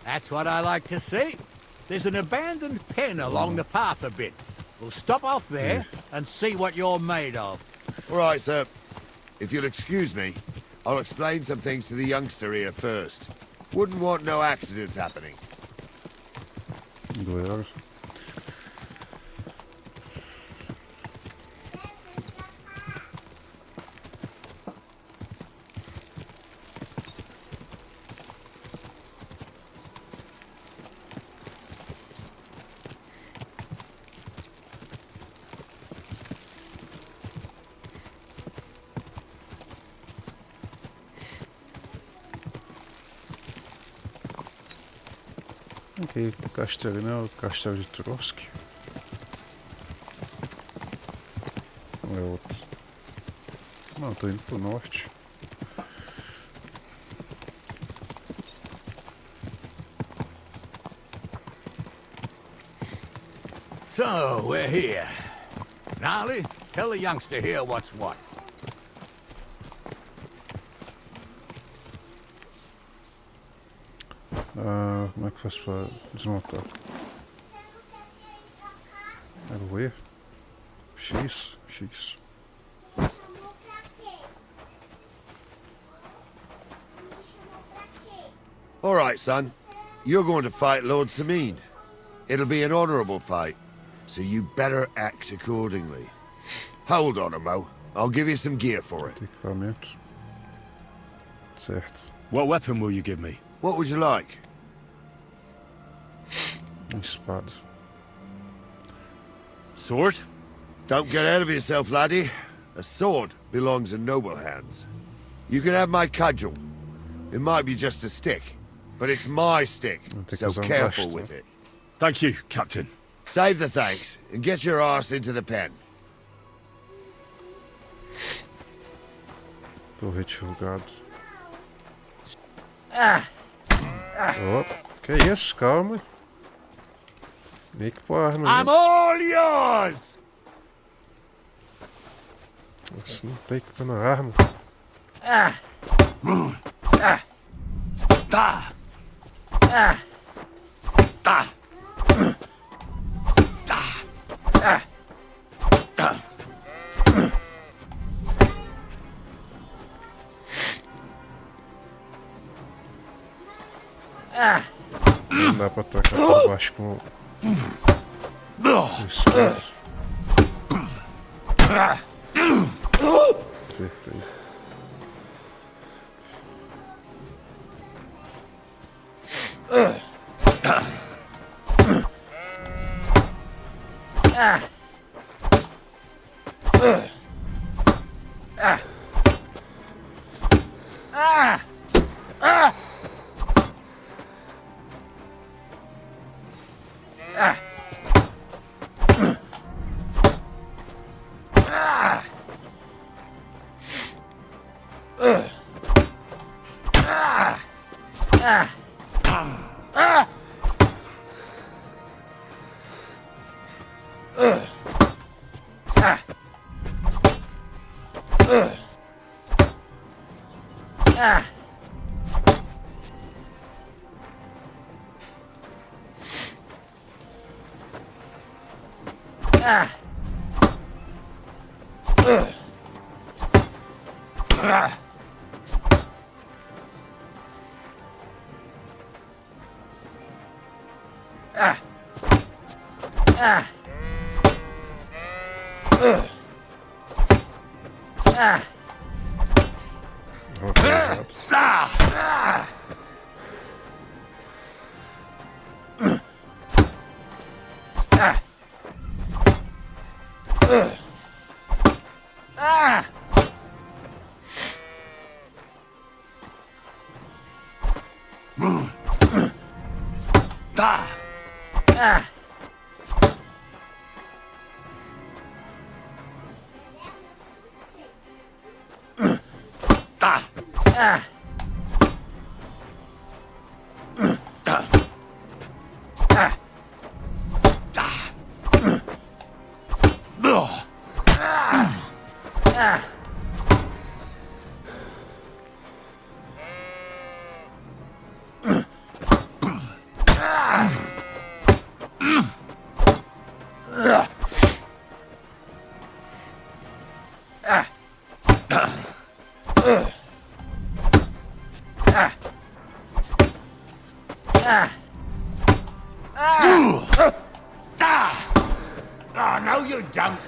That's what I like to see. There's an abandoned pen along the path a bit. We'll stop off there and see what you're made of. All right, sir. If you'll excuse me, I'll explain some things to the youngster here first. Wouldn't want no accidents happening. Ok, castelo, né? O castelo de Trotsky. Não é outro. Não, tô indo pro norte. So, we're here. Gnarly, tell the youngster here what's what. Como é que faço para desmontar? Quero ver. X, X. All right, son. You're going to fight Lord Sameen. It'll be an honorable fight, so you better act accordingly. Hold on, Mo. I'll give you some gear for it. Equipamento. Certo. What weapon will you give me? What would you like? Espada. Sword? Don't get ahead of yourself, laddie. A sword belongs in noble hands. You can have my cudgel. It might be just a stick, but it's my stick, so careful with it. Thank you, Captain. Save the thanks, and get your arse into the pen. Porrete folgado. Ah! Oh, que isso? Calma. Nem que pôr a arma. I'm all yours! Nossa, não tem que pôr na arma. Ah! Ah! Da! Ah! Da! Da! Ah! Da! Ah! Não dá pra atacar por baixo com isso. Acertei. Oh, no, you don't.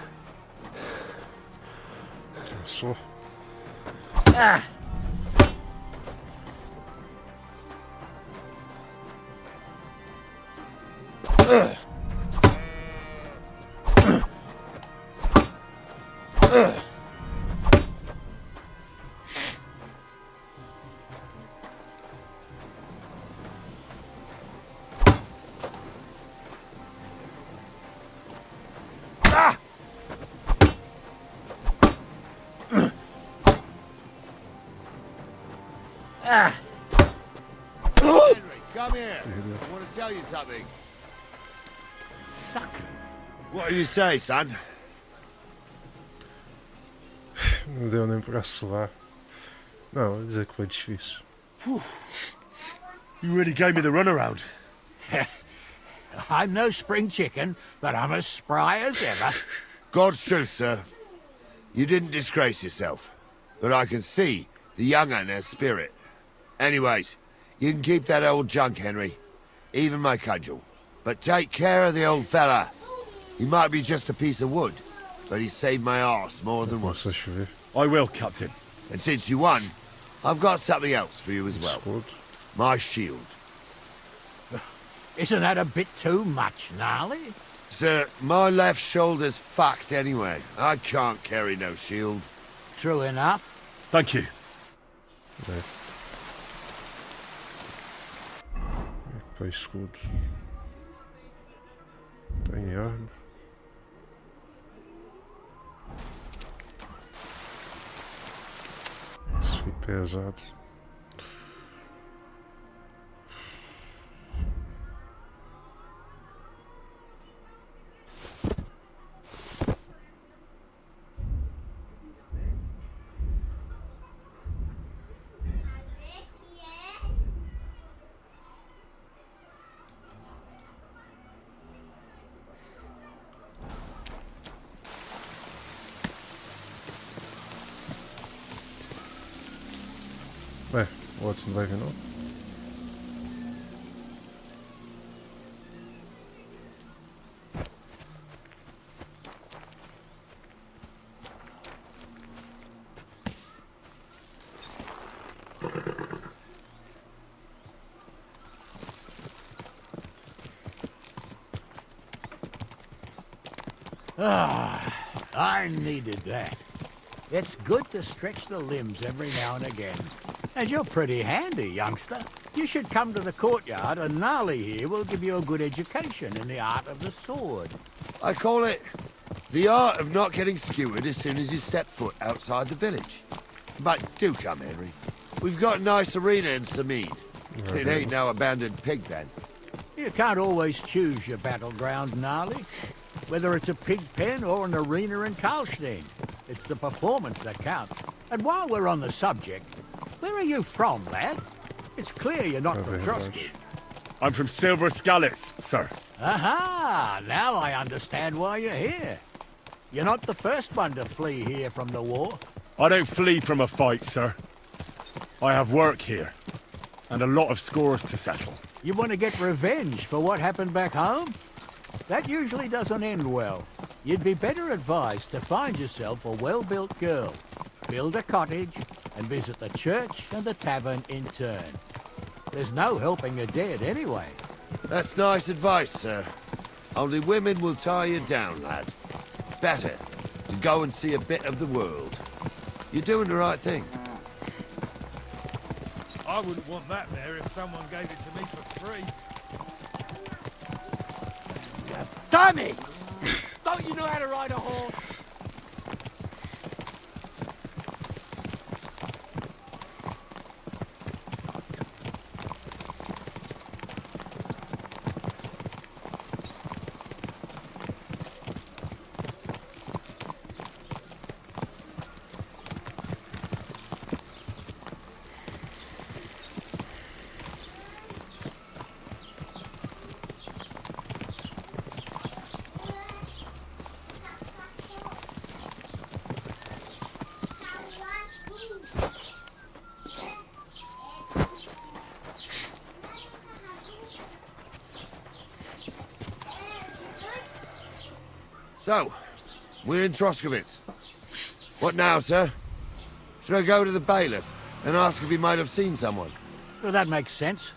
So. Henry, come here. I want to tell you something. Sucker. What do you say, son? Não deu nem pra suar. Não, vou dizer que foi difícil. You really gave me the runaround. I'm no spring chicken, but I'm as spry as ever. God's truth, sir. You didn't disgrace yourself, but I can see the young un has spirit. Anyways, you can keep that old junk, Henry. Even my cudgel. But take care of the old fella. He might be just a piece of wood, but he saved my arse more than once. I will, Captain. And since you won, I've got something else for you as well. My shield. Isn't that a bit too much, Gnarly? Sir, my left shoulder's fucked anyway. I can't carry no shield. True enough. Thank you. É. Para escudo. Tem arma. Isso foi pesado. Ué, o outro não vai vir não? I needed that. It's good to stretch the limbs every now and again. And you're pretty handy, youngster. You should come to the courtyard, and Gnarly here will give you a good education in the art of the sword. I call it the art of not getting skewered as soon as you step foot outside the village. But do come, Henry. We've got a nice arena in Samid. It ain't no abandoned pig pen. You can't always choose your battleground, Gnarly. Whether it's a pig pen or an arena in Karlstein, it's the performance that counts. And while we're on the subject, where are you from, lad? It's clear you're not from Trusky. I'm from Silver Scallops, sir. Aha! Now I understand why you're here. You're not the first one to flee here from the war. I don't flee from a fight, sir. I have work here, and a lot of scores to settle. You want to get revenge for what happened back home? That usually doesn't end well. You'd be better advised to find yourself a well-built girl, build a cottage, and visit the church and the tavern in turn. There's no helping the dead anyway. That's nice advice, sir. Only women will tie you down, lad. Better to go and see a bit of the world. You're doing the right thing. I wouldn't want that there if someone gave it to me for free. Damn it! Don't you know how to ride a horse? So, we're in Troskowitz. What now, sir? Should I go to the bailiff and ask if he might have seen someone? Well, that makes sense.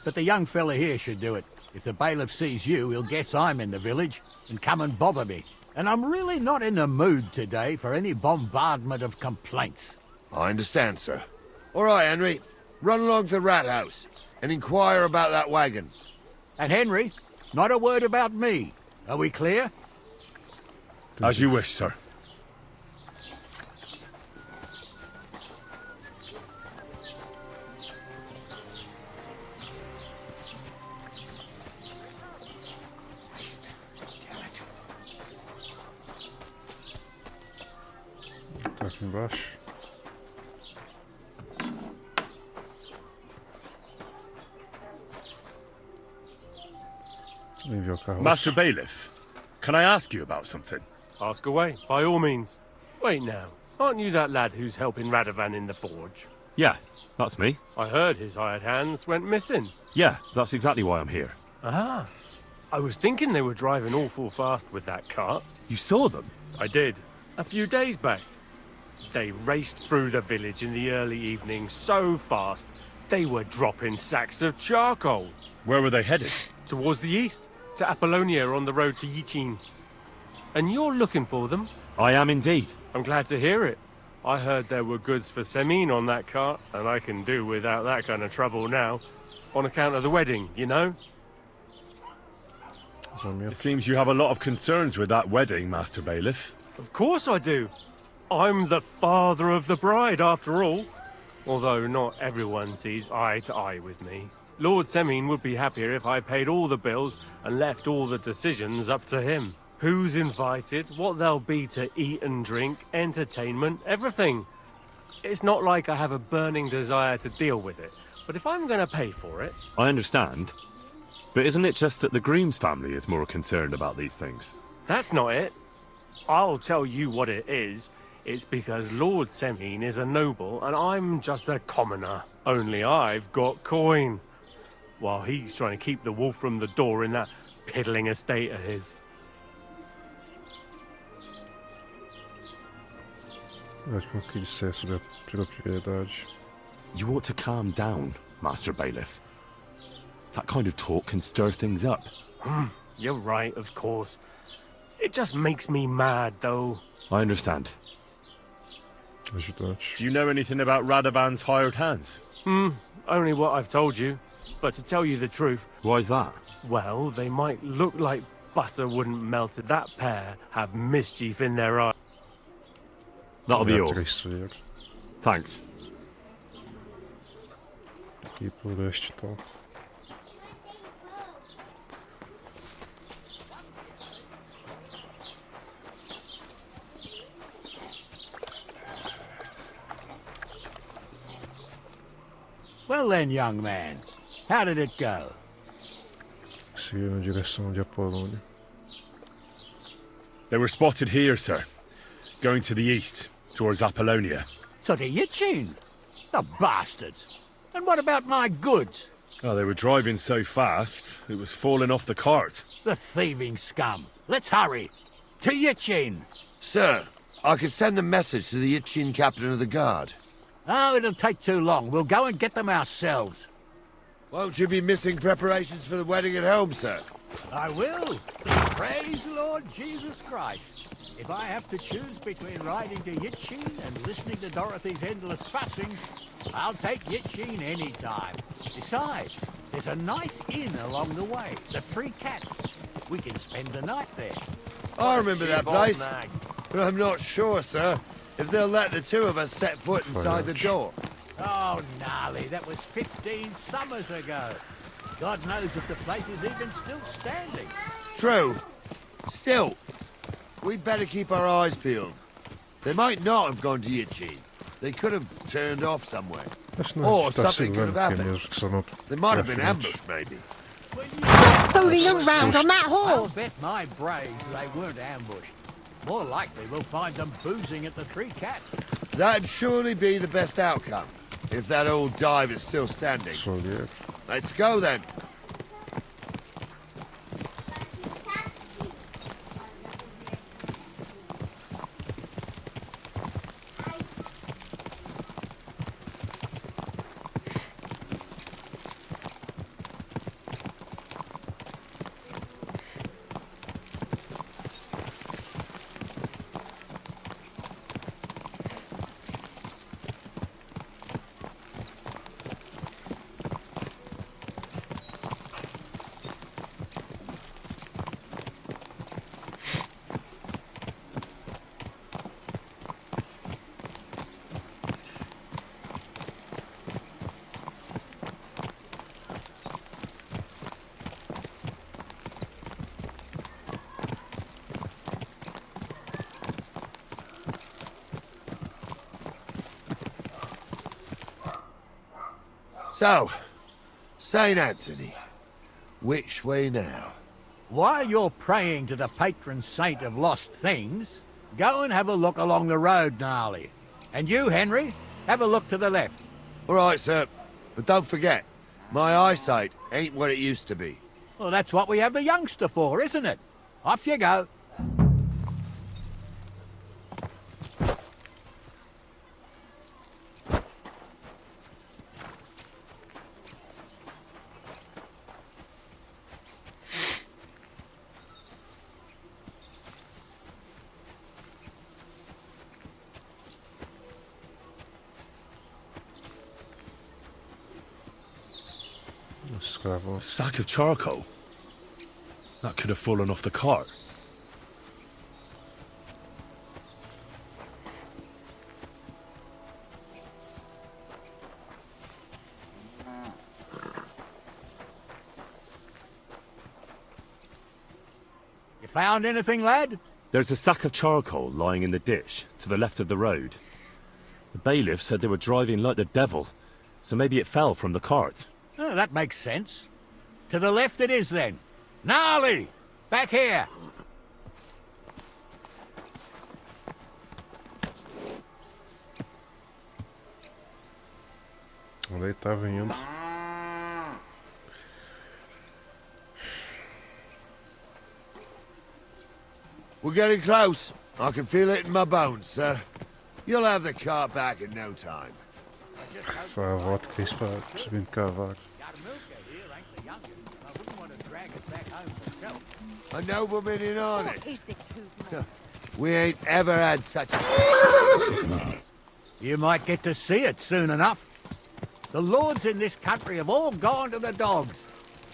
But the young fella here should do it. If the bailiff sees you, he'll guess I'm in the village and come and bother me. And I'm really not in the mood today for any bombardment of complaints. I understand, sir. All right, Henry. Run along to the rat house and inquire about that wagon. And Henry, not a word about me. Are we clear? As you wish, sir. Aqui embaixo. Enviar o carro. Master Bailiff, can I ask you about something? Ask away, by all means. Wait now, aren't you that lad who's helping Radovan in the forge? Yeah, that's me. I heard his hired hands went missing. Yeah, that's exactly why I'm here. Ah, I was thinking they were driving awful fast with that cart. You saw them? I did, a few days back. They raced through the village in the early evening so fast, they were dropping sacks of charcoal. Where were they headed? Towards the east, to Apollonia on the road to Yichin. And you're looking for them? I am indeed. I'm glad to hear it. I heard there were goods for Semin on that cart, and I can do without that kind of trouble now. On account of the wedding, you know? It seems you have a lot of concerns with that wedding, Master Bailiff. Of course I do. I'm the father of the bride, after all. Although not everyone sees eye to eye with me. Lord Semin would be happier if I paid all the bills and left all the decisions up to him. Who's invited, what there'll be to eat and drink, entertainment, everything. It's not like I have a burning desire to deal with it, but if I'm going to pay for it... I understand. But isn't it just that the groom's family is more concerned about these things? That's not it. I'll tell you what it is. It's because Lord Semin is a noble and I'm just a commoner. Only I've got coin. While he's trying to keep the wolf from the door in that piddling estate of his. You ought to calm down, Master Bailiff. That kind of talk can stir things up. You're right, of course. It just makes me mad, though. I understand. Do you know anything about Radovan's hired hands? Only what I've told you. But to tell you the truth... Why's that? Well, they might look like butter wouldn't melt if that pair have mischief in their eyes. That'll be all. Thanks. Aqui por este então. Well then, young man, how did it go? Seguir na direção de Apolônia. They were spotted here, sir. Going to the east, towards Apollonia. So to Yichin? The bastards! And what about my goods? Oh, they were driving so fast, it was falling off the cart. The thieving scum! Let's hurry! To Yichin! Sir, I could send a message to the Yichin captain of the guard. Oh, it'll take too long. We'll go and get them ourselves. Won't you be missing preparations for the wedding at home, sir? I will. Praise the Lord Jesus Christ. If I have to choose between riding to Yichin and listening to Dorothy's endless fussing, I'll take Yichin any time. Besides, there's a nice inn along the way, the Three Cats. We can spend the night there. I remember that place, but I'm not sure, sir, if they'll let the two of us set foot inside the door. Oh, gnarly, that was 15 summers ago. God knows if the place is even still standing. True. Still, we'd better keep our eyes peeled. They might not have gone to Yichin. They could have turned off somewhere. Or something could have happened. They might have been ambushed, maybe. Fooling around on that I'll horse! bet my brains they weren't ambushed. More likely we'll find them boozing at the Three Cats. That'd surely be the best outcome, if that old dive is still standing. Let's go then. So, St. Anthony, which way now? While you're praying to the patron saint of lost things, go and have a look along the road, Gnarly. And you, Henry, have a look to the left. All right, sir. But don't forget, my eyesight ain't what it used to be. Well, that's what we have the youngster for, isn't it? Off you go. A sack of charcoal? That could have fallen off the cart. You found anything, lad? There's a sack of charcoal lying in the ditch, to the left of the road. The bailiff said they were driving like the devil, so maybe it fell from the cart. Oh, that makes sense. To the left it is, then. Gnarly! Back here! Onde ele estava indo? We're getting close. I can feel it in my bones, sir. You'll have the car back in no time. Só a vodka e para subindo cavalos. A nobleman in earnest. We ain't ever had such a... You might get to see it soon enough. The lords in this country have all gone to the dogs.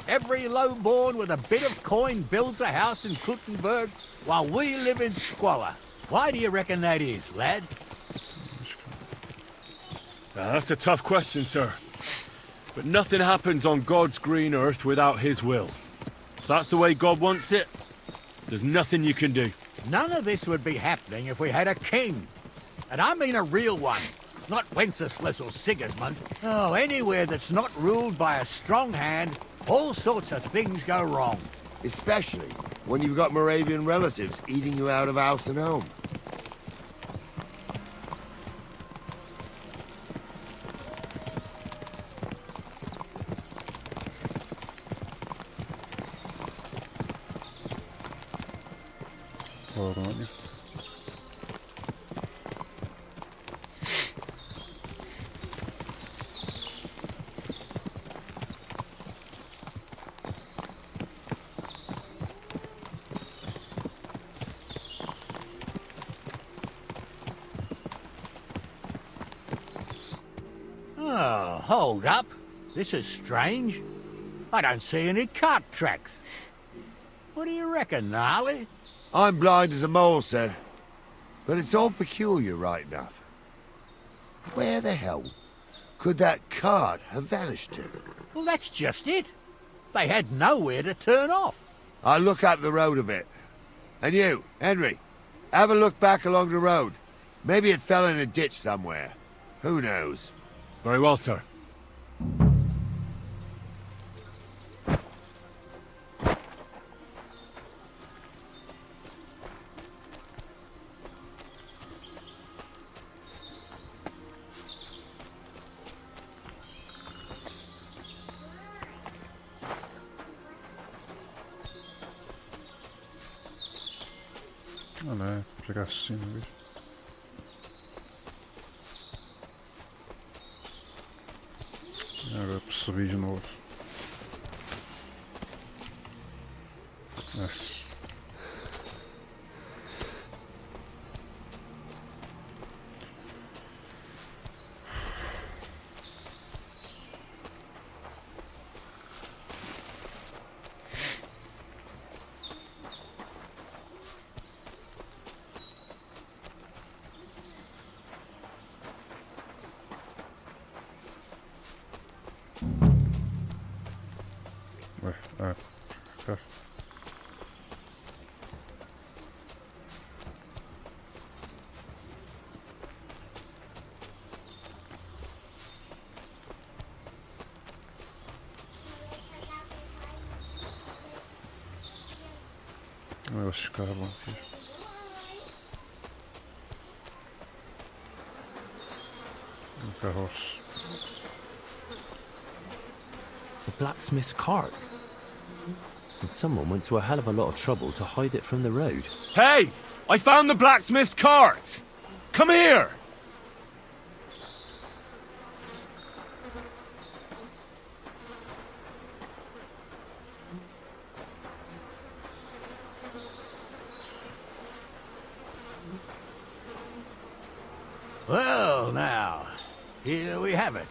Every lowborn with a bit of coin builds a house in Kuttenberg while we live in squalor. Why do you reckon that is, lad? That's a tough question, sir. But nothing happens on God's green earth without his will. If that's the way God wants it, there's nothing you can do. None of this would be happening if we had a king. And I mean a real one, not Wenceslas or Sigismund. Oh, anywhere that's not ruled by a strong hand, all sorts of things go wrong. Especially when you've got Moravian relatives eating you out of house and home. Corônia. Oh, hold up. This is strange. I don't see any cart tracks. What do you reckon, Gnarly? I'm blind as a mole, sir. But it's all peculiar right enough. Where the hell could that cart have vanished to? Well, that's just it. They had nowhere to turn off. I'll look up the road a bit. And you, Henry, have a look back along the road. Maybe it fell in a ditch somewhere. Who knows? Very well, sir. Ah, não, é pegar assim, não é? Agora percebi de novo. Yes. Ué, ah, cá. pedaços de carvão aqui. Carroça. The blacksmith's cart. And someone went to a hell of a lot of trouble to hide it from the road. Hey! I found the blacksmith's cart! Come here! Well, now, here we have it.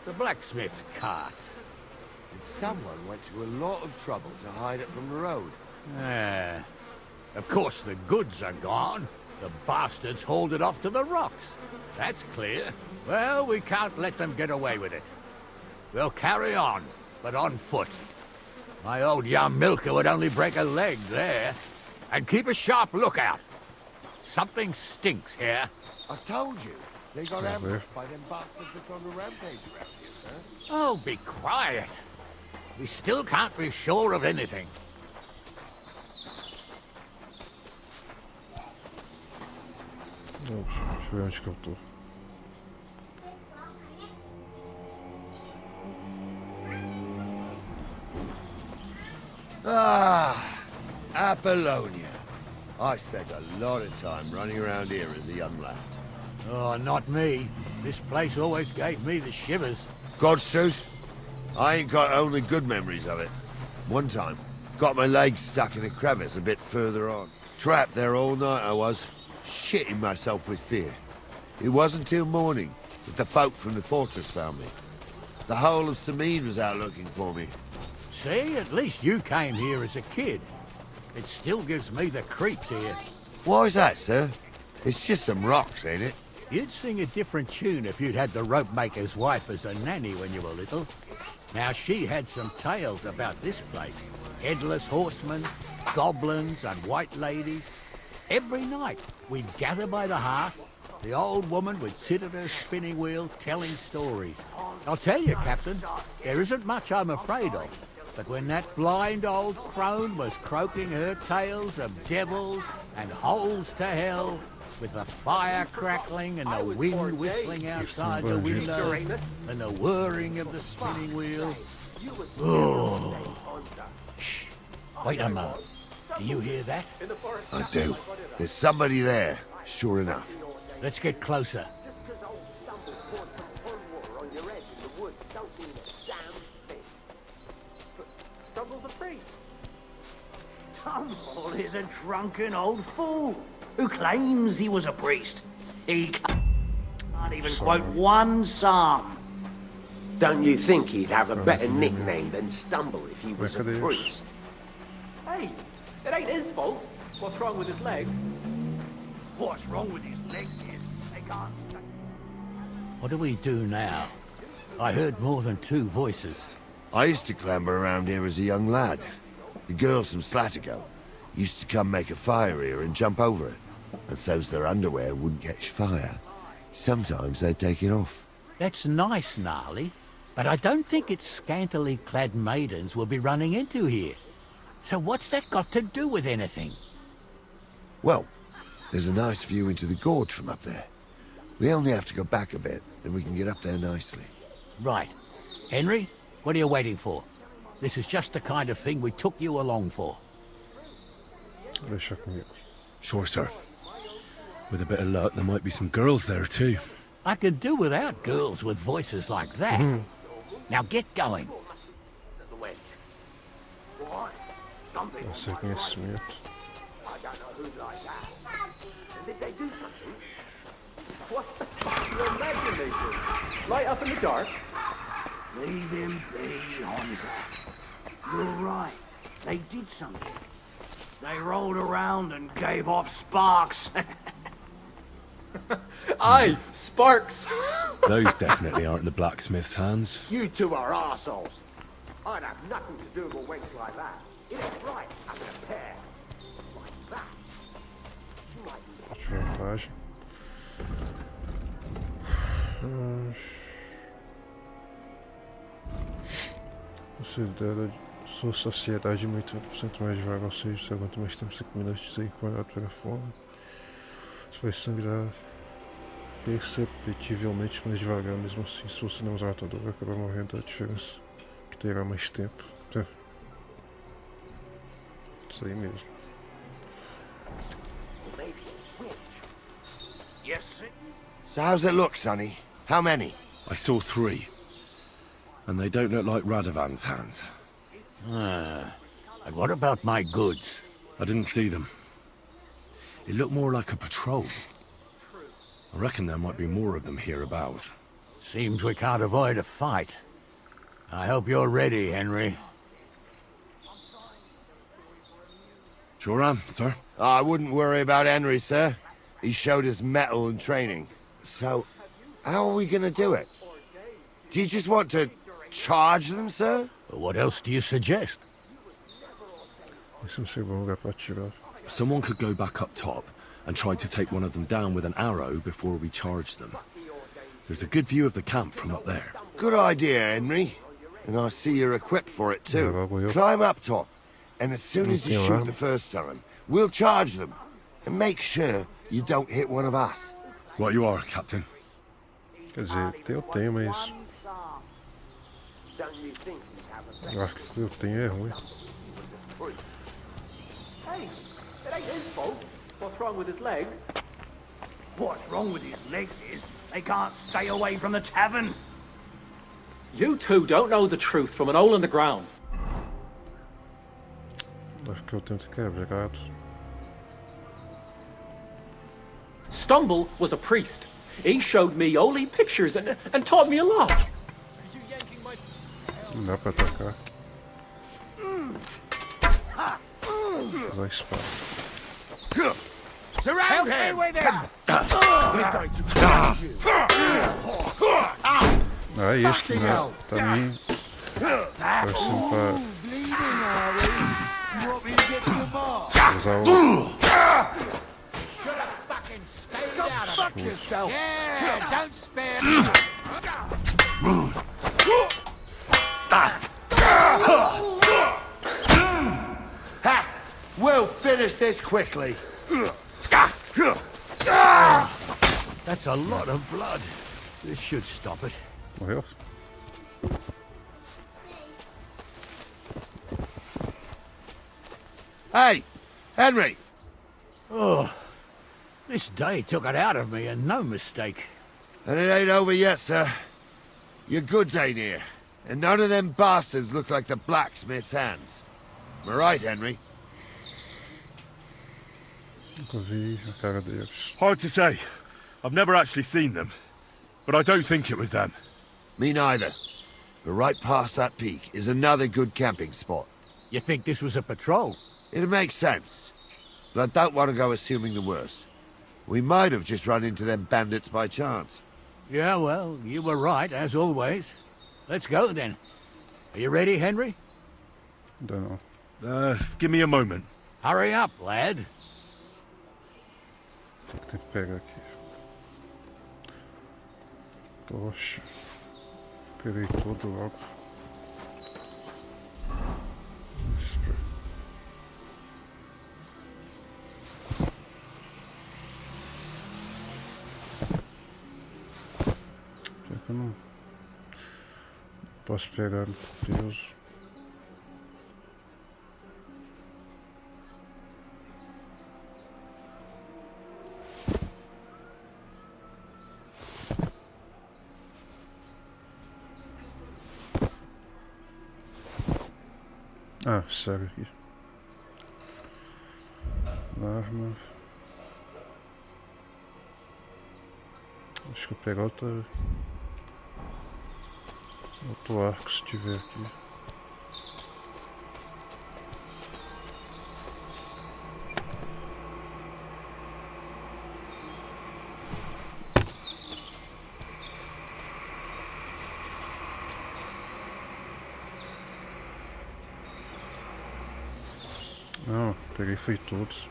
The blacksmith's cart. And someone went to a lot of trouble to hide it from the road. Of course, the goods are gone. The bastards hauled it off to the rocks. That's clear. Well, we can't let them get away with it. We'll carry on, but on foot. My old young milker would only break a leg there. And keep a sharp lookout. Something stinks here. I told you. They got ambushed by them bastards that's on the rampage around here, sir. Oh, be quiet. We still can't be sure of anything. Deixa eu ver onde que eu tô. Ah, Apollonia. I spent a lot of time running around here as a young lad. Oh, not me. This place always gave me the shivers. God's truth, I ain't got only good memories of it. One time, got my legs stuck in a crevice a bit further on. Trapped there all night I was, shitting myself with fear. It wasn't till morning that the folk from the fortress found me. The whole of Samine was out looking for me. See, at least you came here as a kid. It still gives me the creeps here. Why's that, sir? It's just some rocks, ain't it? You'd sing a different tune if you'd had the rope maker's wife as a nanny when you were little. Now, she had some tales about this place. Headless horsemen, goblins and white ladies. Every night, we'd gather by the hearth. The old woman would sit at her spinning wheel telling stories. I'll tell you, Captain, there isn't much I'm afraid of. But when that blind old crone was croaking her tales of devils and holes to hell, with the fire crackling and the wind whistling outside the windows and the whirring of the spinning wheel. Oh. Shh. Wait a moment. Do you hear that? I do. There's somebody there, sure enough. Let's get closer. Tumble is a drunken old fool who claims he was a priest. He can't even quote one psalm. Don't you think he'd have a better nickname than Stumble if he was a priest? Hey, it ain't his fault. What's wrong with his leg? What's wrong with his legs is they can't... What do we do now? I heard more than two voices. I used to clamber around here as a young lad. The girls from Slatigo used to come make a fire here and jump over it. And so's their underwear wouldn't catch fire. Sometimes they'd take it off. That's nice, Gnarly. But I don't think it's scantily clad maidens we'll be running into here. So what's that got to do with anything? Well, there's a nice view into the gorge from up there. We only have to go back a bit, and we can get up there nicely. Right. Henry, what are you waiting for? This is just the kind of thing we took you along for. Sure, sir. With a bit of luck, there might be some girls there, too. I could do without girls with voices like that. Now get going. Essa conhecimento. I don't know who's like that. And did they do something? What? Your imagination. Light up in the dark. Leave him be, Honza. You're right. They did something. They rolled around and gave off sparks. Aye, sparks. Those definitely aren't the blacksmith's hands. You two are arseholes. I'd have nothing to do with a wench like that. It ain't right having a pair like that. Desvantagem. Considera Sua saciedade muito 30% mais devagar, ou seja, você aguenta mais tempo 5 minutos de ser incomodado pela fome. Você vai sangrar perceptivelmente mais devagar, mesmo assim, se você não usar a dor, vai acabar morrendo. A diferença que terá mais tempo. Isso aí mesmo. So how's it look, Sonny? How many? I saw 3. And they don't look like Radovan's hands. And what about my goods? I didn't see them. It looked more like a patrol. I reckon there might be more of them hereabouts. Seems we can't avoid a fight. I hope you're ready, Henry. Sure am, sir. I wouldn't worry about Henry, sir. He showed us mettle and training. So, how are we gonna do it? Do you just want to charge them, sir? What else do you suggest? Someone could go back up top and try to take one of them down with an arrow before we charge them. There's a good view of the camp from up there. Good idea, Henry. And I see you're equipped for it too. Climb up top, and as soon as you shoot the first time, we'll charge them. And make sure you don't hit one of us. Right you are, Captain. Quer dizer, eu tenho, mas... O arco que eu tenho é ruim. Hey, it ain't his fault. What's wrong with his legs? What's wrong with his legs is they can't stay away from the tavern. You two don't know the truth from an hole in the ground. O arco que eu tenho é quebrado. Stumble was a priest. He showed me holy pictures and taught me a lot. Não dá pra atacar. Usar a espada. Surround him! Ah, este, né? Tá me... Parecendo pra... Usar o... Fuck yourself! Yeah, don't spare Ha! We'll finish this quickly. That's a lot of blood. This should stop it. Morreu? Hey, Henry! Oh, this day took it out of me, and no mistake. And it ain't over yet, sir. Your goods ain't here, and none of them bastards look like the blacksmith's hands. Am I right, Henry? Hard to say. I've never actually seen them. But I don't think it was them. Me neither. But right past that peak is another good camping spot. You think this was a patrol? It makes sense. But I don't want to go assuming the worst. We might have just run into them bandits by chance. Yeah, well, you were right, as always. Let's go, then. Are you ready, Henry? Don't know. Give me a moment. Hurry up, lad. Tem que pegar aqui. Tocha. Peguei tudo logo. Pior que eu não posso pegar no peso. Ah, sério aqui. Arma. Acho que eu vou pegar outro arco se tiver aqui. Não, peguei foi todos.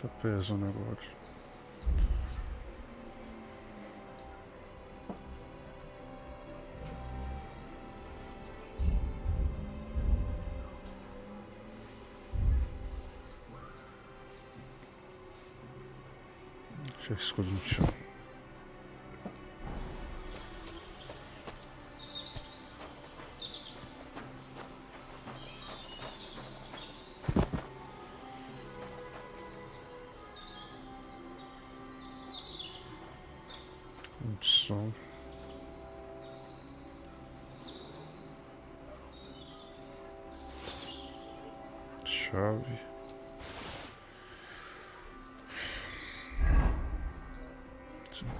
Tá pesando agora. Deixa eu escolher no chão. Som. Chave.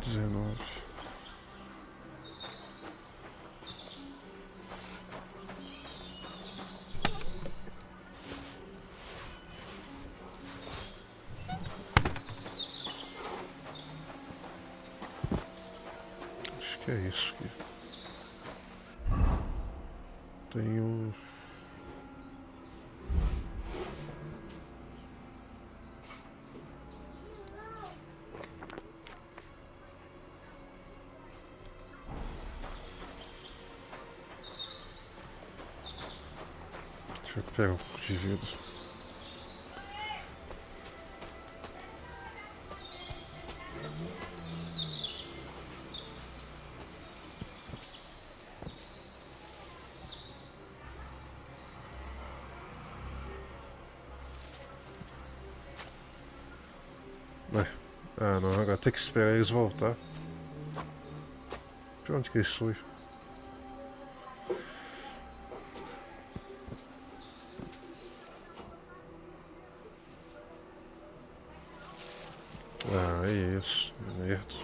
$19. Acho que é isso aqui. Tenho... Deixa eu pegar um pouco de vidro. Ah não, agora tem que esperar eles voltar. Pra onde que eles foi? Ah, é isso, merda.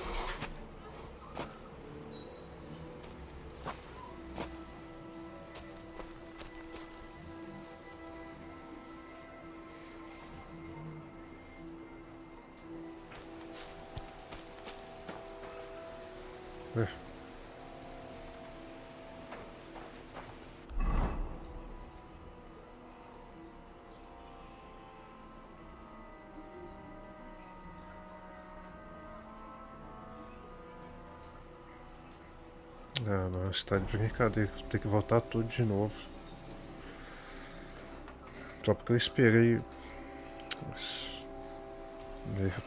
Ah não, está de brincadeira, vou ter que voltar tudo de novo. Só porque eu esperei. Merda.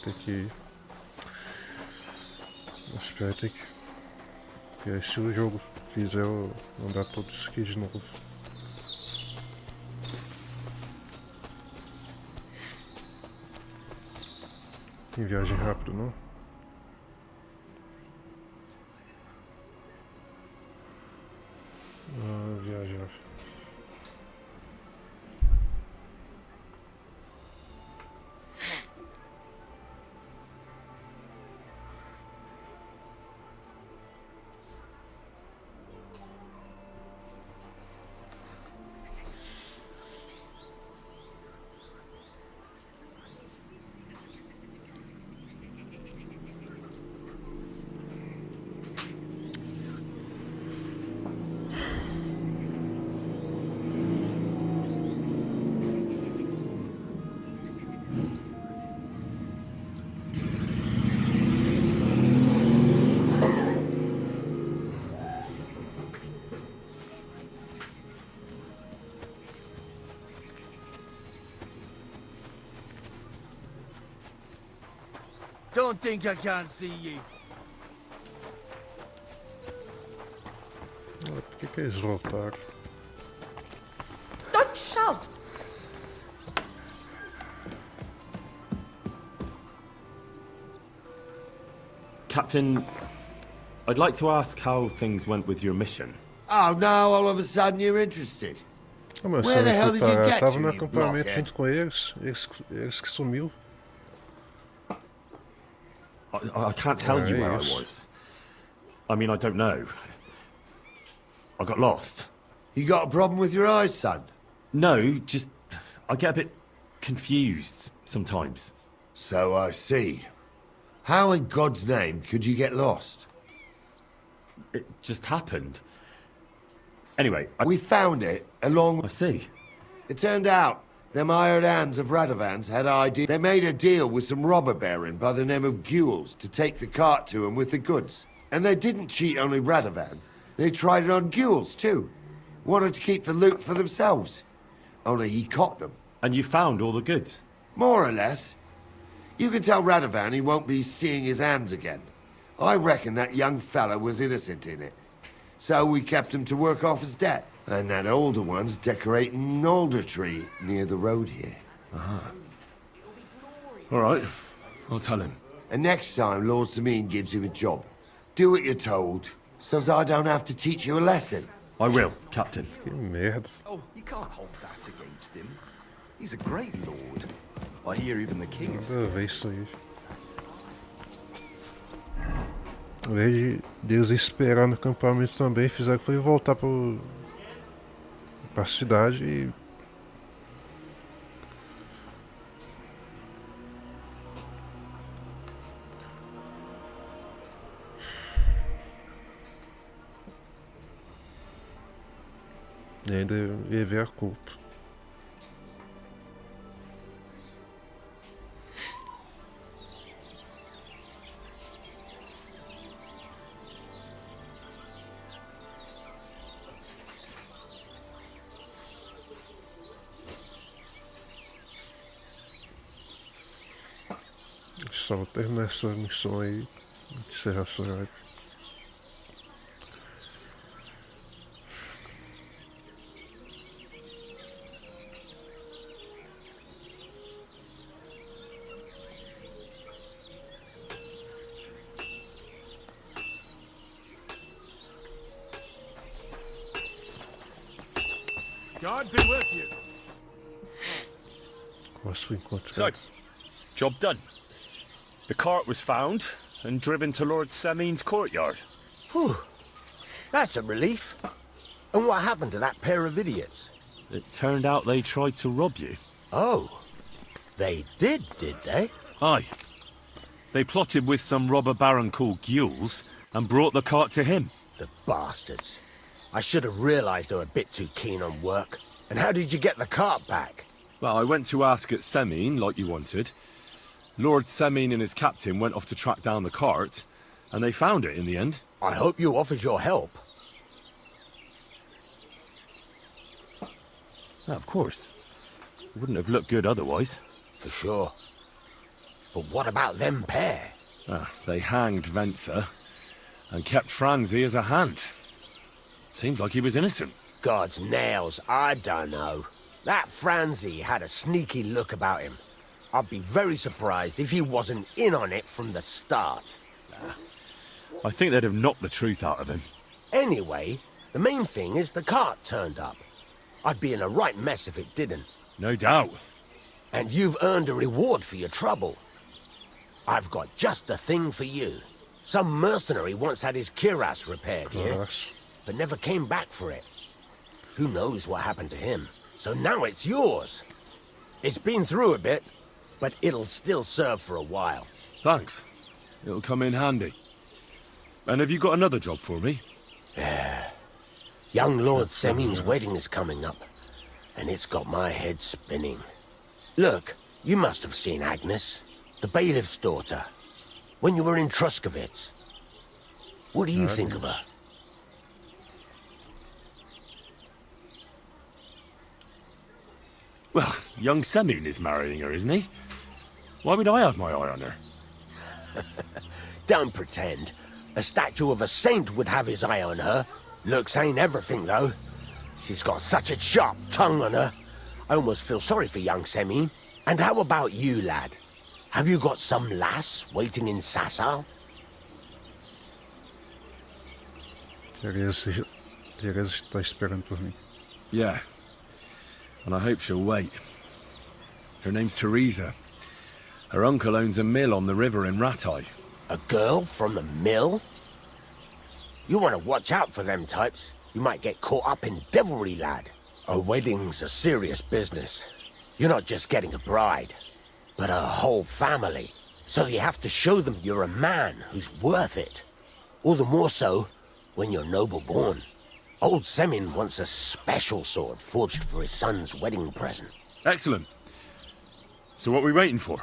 Tem que ir. Espera, tem que. Porque aí, se o jogo fizer eu mandar tudo isso aqui de novo. Tem viagem rápido, não? Ah, viajar. Don't think I can't see you. Por que eles voltaram? Don't shove! Captain, I'd like to ask how things went with your mission. Oh no, all of a sudden you're interested. Ah, mas Where the hell did you get tava to, no you acampamento blockhead? junto com eles que sumiu. I can't tell you where I Yes. was. I mean, I don't know. I got lost. You got a problem with your eyes, son? No, just I get a bit confused sometimes. So I see. How in God's name could you get lost? It just happened. Anyway, We found it along... I see. It turned out them hired hands of Radovans had idea. They made a deal with some robber baron by the name of Gules to take the cart to him with the goods. And they didn't cheat only Radovan. They tried it on Gules too. Wanted to keep the loot for themselves. Only he caught them. And you found all the goods? More or less. You can tell Radovan he won't be seeing his hands again. I reckon that young fella was innocent in it. So we kept him to work off his debt. And that older one's decorating an alder tree near the road here. All right, I'll tell him. And next time Lord Sameen gives you a job, do what you're told, so I don't have to teach you a lesson. I will, Captain. Que merda. Oh, you can't hold that against him. He's a great lord. I hear even the king is. Nada a ver isso aí. Ao invés de Deus esperar no acampamento também, fizeram que foi voltar pra cidade e... E ainda ia ver a culpa. Só vou terminar essa missão aí, encerrar essa live. God be with you. Quase fui encontrado. So, job done. The cart was found and driven to Lord Sameen's courtyard. Whew. That's a relief. And what happened to that pair of idiots? It turned out they tried to rob you. Oh. They did they? Aye. They plotted with some robber baron called Gules and brought the cart to him. The bastards. I should have realized they were a bit too keen on work. And how did you get the cart back? Well, I went to ask at Sameen, like you wanted. Lord Sameen and his captain went off to track down the cart, and they found it in the end. I hope you offered your help. Of course. It wouldn't have looked good otherwise. For sure. But what about them pair? They hanged Venser and kept Franzi as a hand. Seems like he was innocent. God's nails, I don't know. That Franzi had a sneaky look about him. I'd be very surprised if he wasn't in on it from the start. I think they'd have knocked the truth out of him. Anyway, the main thing is the cart turned up. I'd be in a right mess if it didn't. No doubt. And you've earned a reward for your trouble. I've got just the thing for you. Some mercenary once had his cuirass repaired here, but never came back for it. Who knows what happened to him? So now it's yours. It's been through a bit, but it'll still serve for a while. Thanks. It'll come in handy. And have you got another job for me? Young Lord Semeen's wedding is coming up, and it's got my head spinning. Look, you must have seen Agnes, the bailiff's daughter, when you were in Truskovitz. What do you think of her? Well, young Semeen is marrying her, isn't he? Why would I have my eye on her? Don't pretend. A statue of a saint would have his eye on her. Looks ain't everything, though. She's got such a sharp tongue on her. I almost feel sorry for young Semeen. And how about you, lad? Have you got some lass waiting in Sasau? Teresa está esperando por mim. Yeah. And I hope she'll wait. Her name's Teresa. Her uncle owns a mill on the river in Ratai. A girl from a mill? You want to watch out for them types. You might get caught up in devilry, lad. A wedding's a serious business. You're not just getting a bride. but a whole family. So you have to show them you're a man who's worth it. All the more so when you're noble born. Old Semin wants a special sword forged for his son's wedding present. Excellent. So what are we waiting for?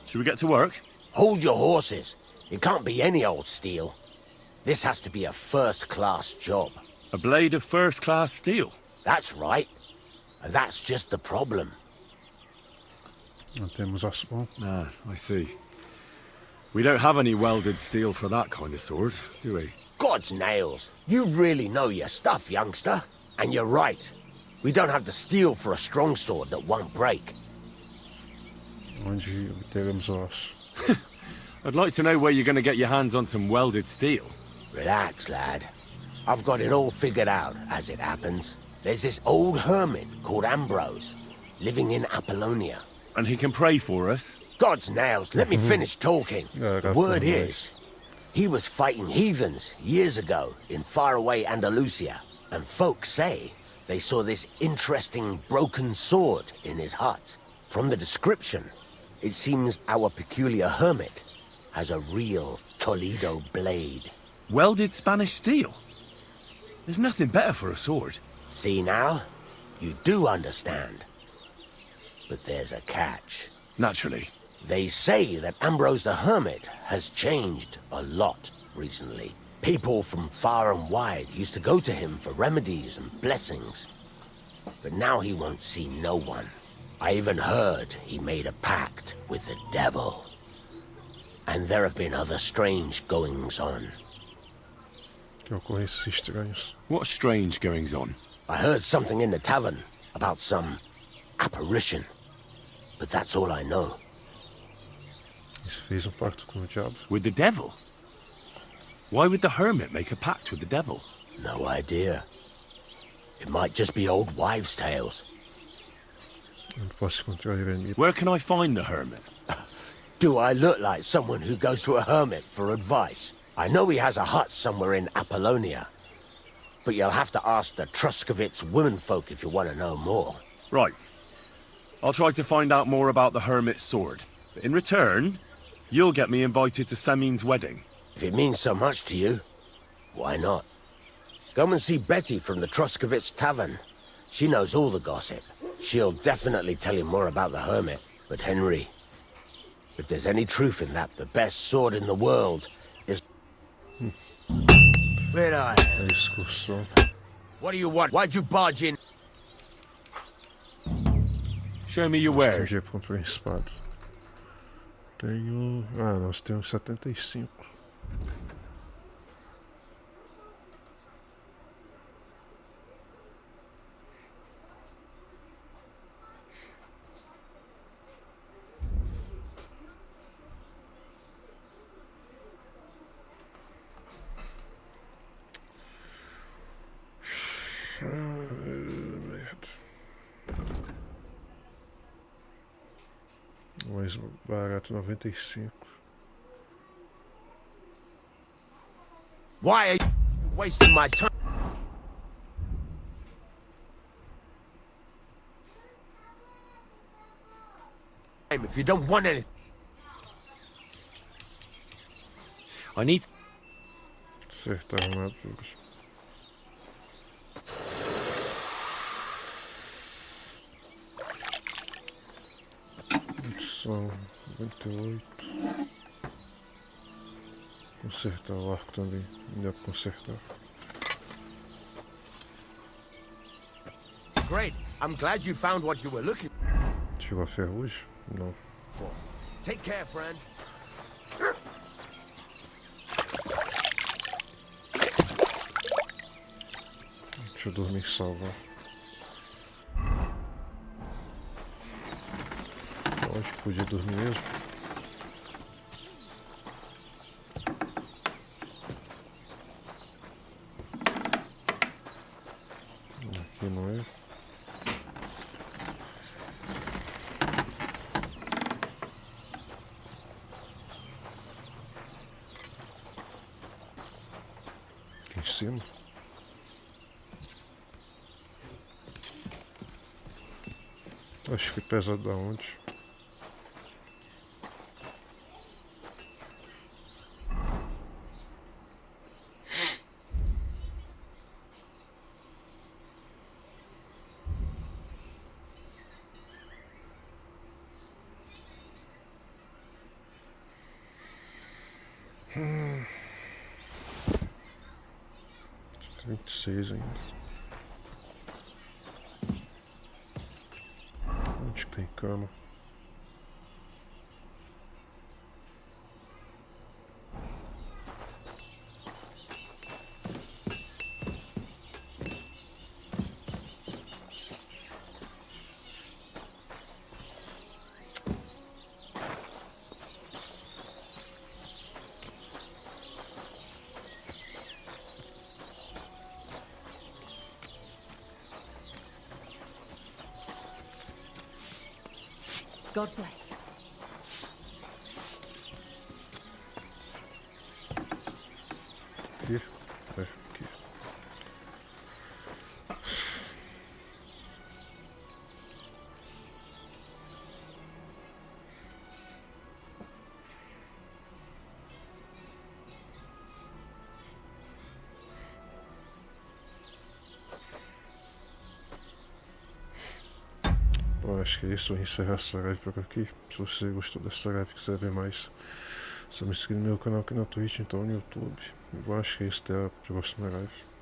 Should we get to work? Hold your horses. It can't be any old steel. This has to be a first-class job. A blade of first-class steel? That's right. And that's just the problem. Não temos aço bom. Ah, I see. We don't have any welded steel for that kind of sword, do we? God's nails. You really know your stuff, youngster. And you're right. We don't have the steel for a strong sword that won't break. Onde teremos o aço? I'd like to know where you're going to get your hands on some welded steel. Relax, lad. I've got it all figured out, as it happens. There's this old hermit called Ambrose, living in Apollonia. And he can pray for us? God's nails, let me finish talking. The word is, he was fighting heathens years ago in faraway Andalusia, and folks say they saw this interesting broken sword in his hut. From the description, it seems our peculiar hermit has a real Toledo blade. Welded Spanish steel? There's nothing better for a sword. See now? You do understand. But there's a catch. Naturally. They say that Ambrose the Hermit has changed a lot recently. People from far and wide used to go to him for remedies and blessings. But now he won't see no one. I even heard he made a pact with the devil. And there have been other strange goings-on. Que ocorrências estranhas. What strange goings-on? I heard something in the tavern about some apparition. But that's all I know. Ele fez pacto com o diabo. With the devil? Why would the hermit make a pact with the devil? No idea. It might just be old wives' tales. Não posso encontrar eremita. Where can I find the hermit? Do I look like someone who goes to a hermit for advice? I know he has a hut somewhere in Apollonia. But you'll have to ask the Truscovitz womenfolk if you want to know more. Right. I'll try to find out more about the hermit's sword. But in return, you'll get me invited to Semin's wedding. If it means so much to you, why not? Come and see Betty from the Truscovitz Tavern. She knows all the gossip. She'll definitely tell you more about the hermit. But Henry, if there's any truth in that, the best sword in the world is... Where are you? Excursão. What do you want? Why'd you barge in? Show me your wares. Tem comprei espada. Tenho... Ah, nós temos 75. Merda. Mais barato, 95. Why are you wasting my time? If you don't want anything. I need... Acertar armaduras. São 98. Consertar o arco também. Ainda para consertar. Great. I'm glad you found what you were looking Chegou a ferrugem? Não. for. Take care, friend. Deixa eu dormir e salvar. Eu acho que podia dormir mesmo. Aqui não é. Aqui em cima. Acho que pesa da onde? Tem 26 ainda. Onde que tem cama? God bless. Aqui, aqui. Bom, acho que é isso. Vou encerrar essa live por aqui. Se você gostou dessa live e quiser ver mais, só me inscreve no meu canal aqui na Twitch, então no YouTube. Eu acho que é isso, até a próxima live.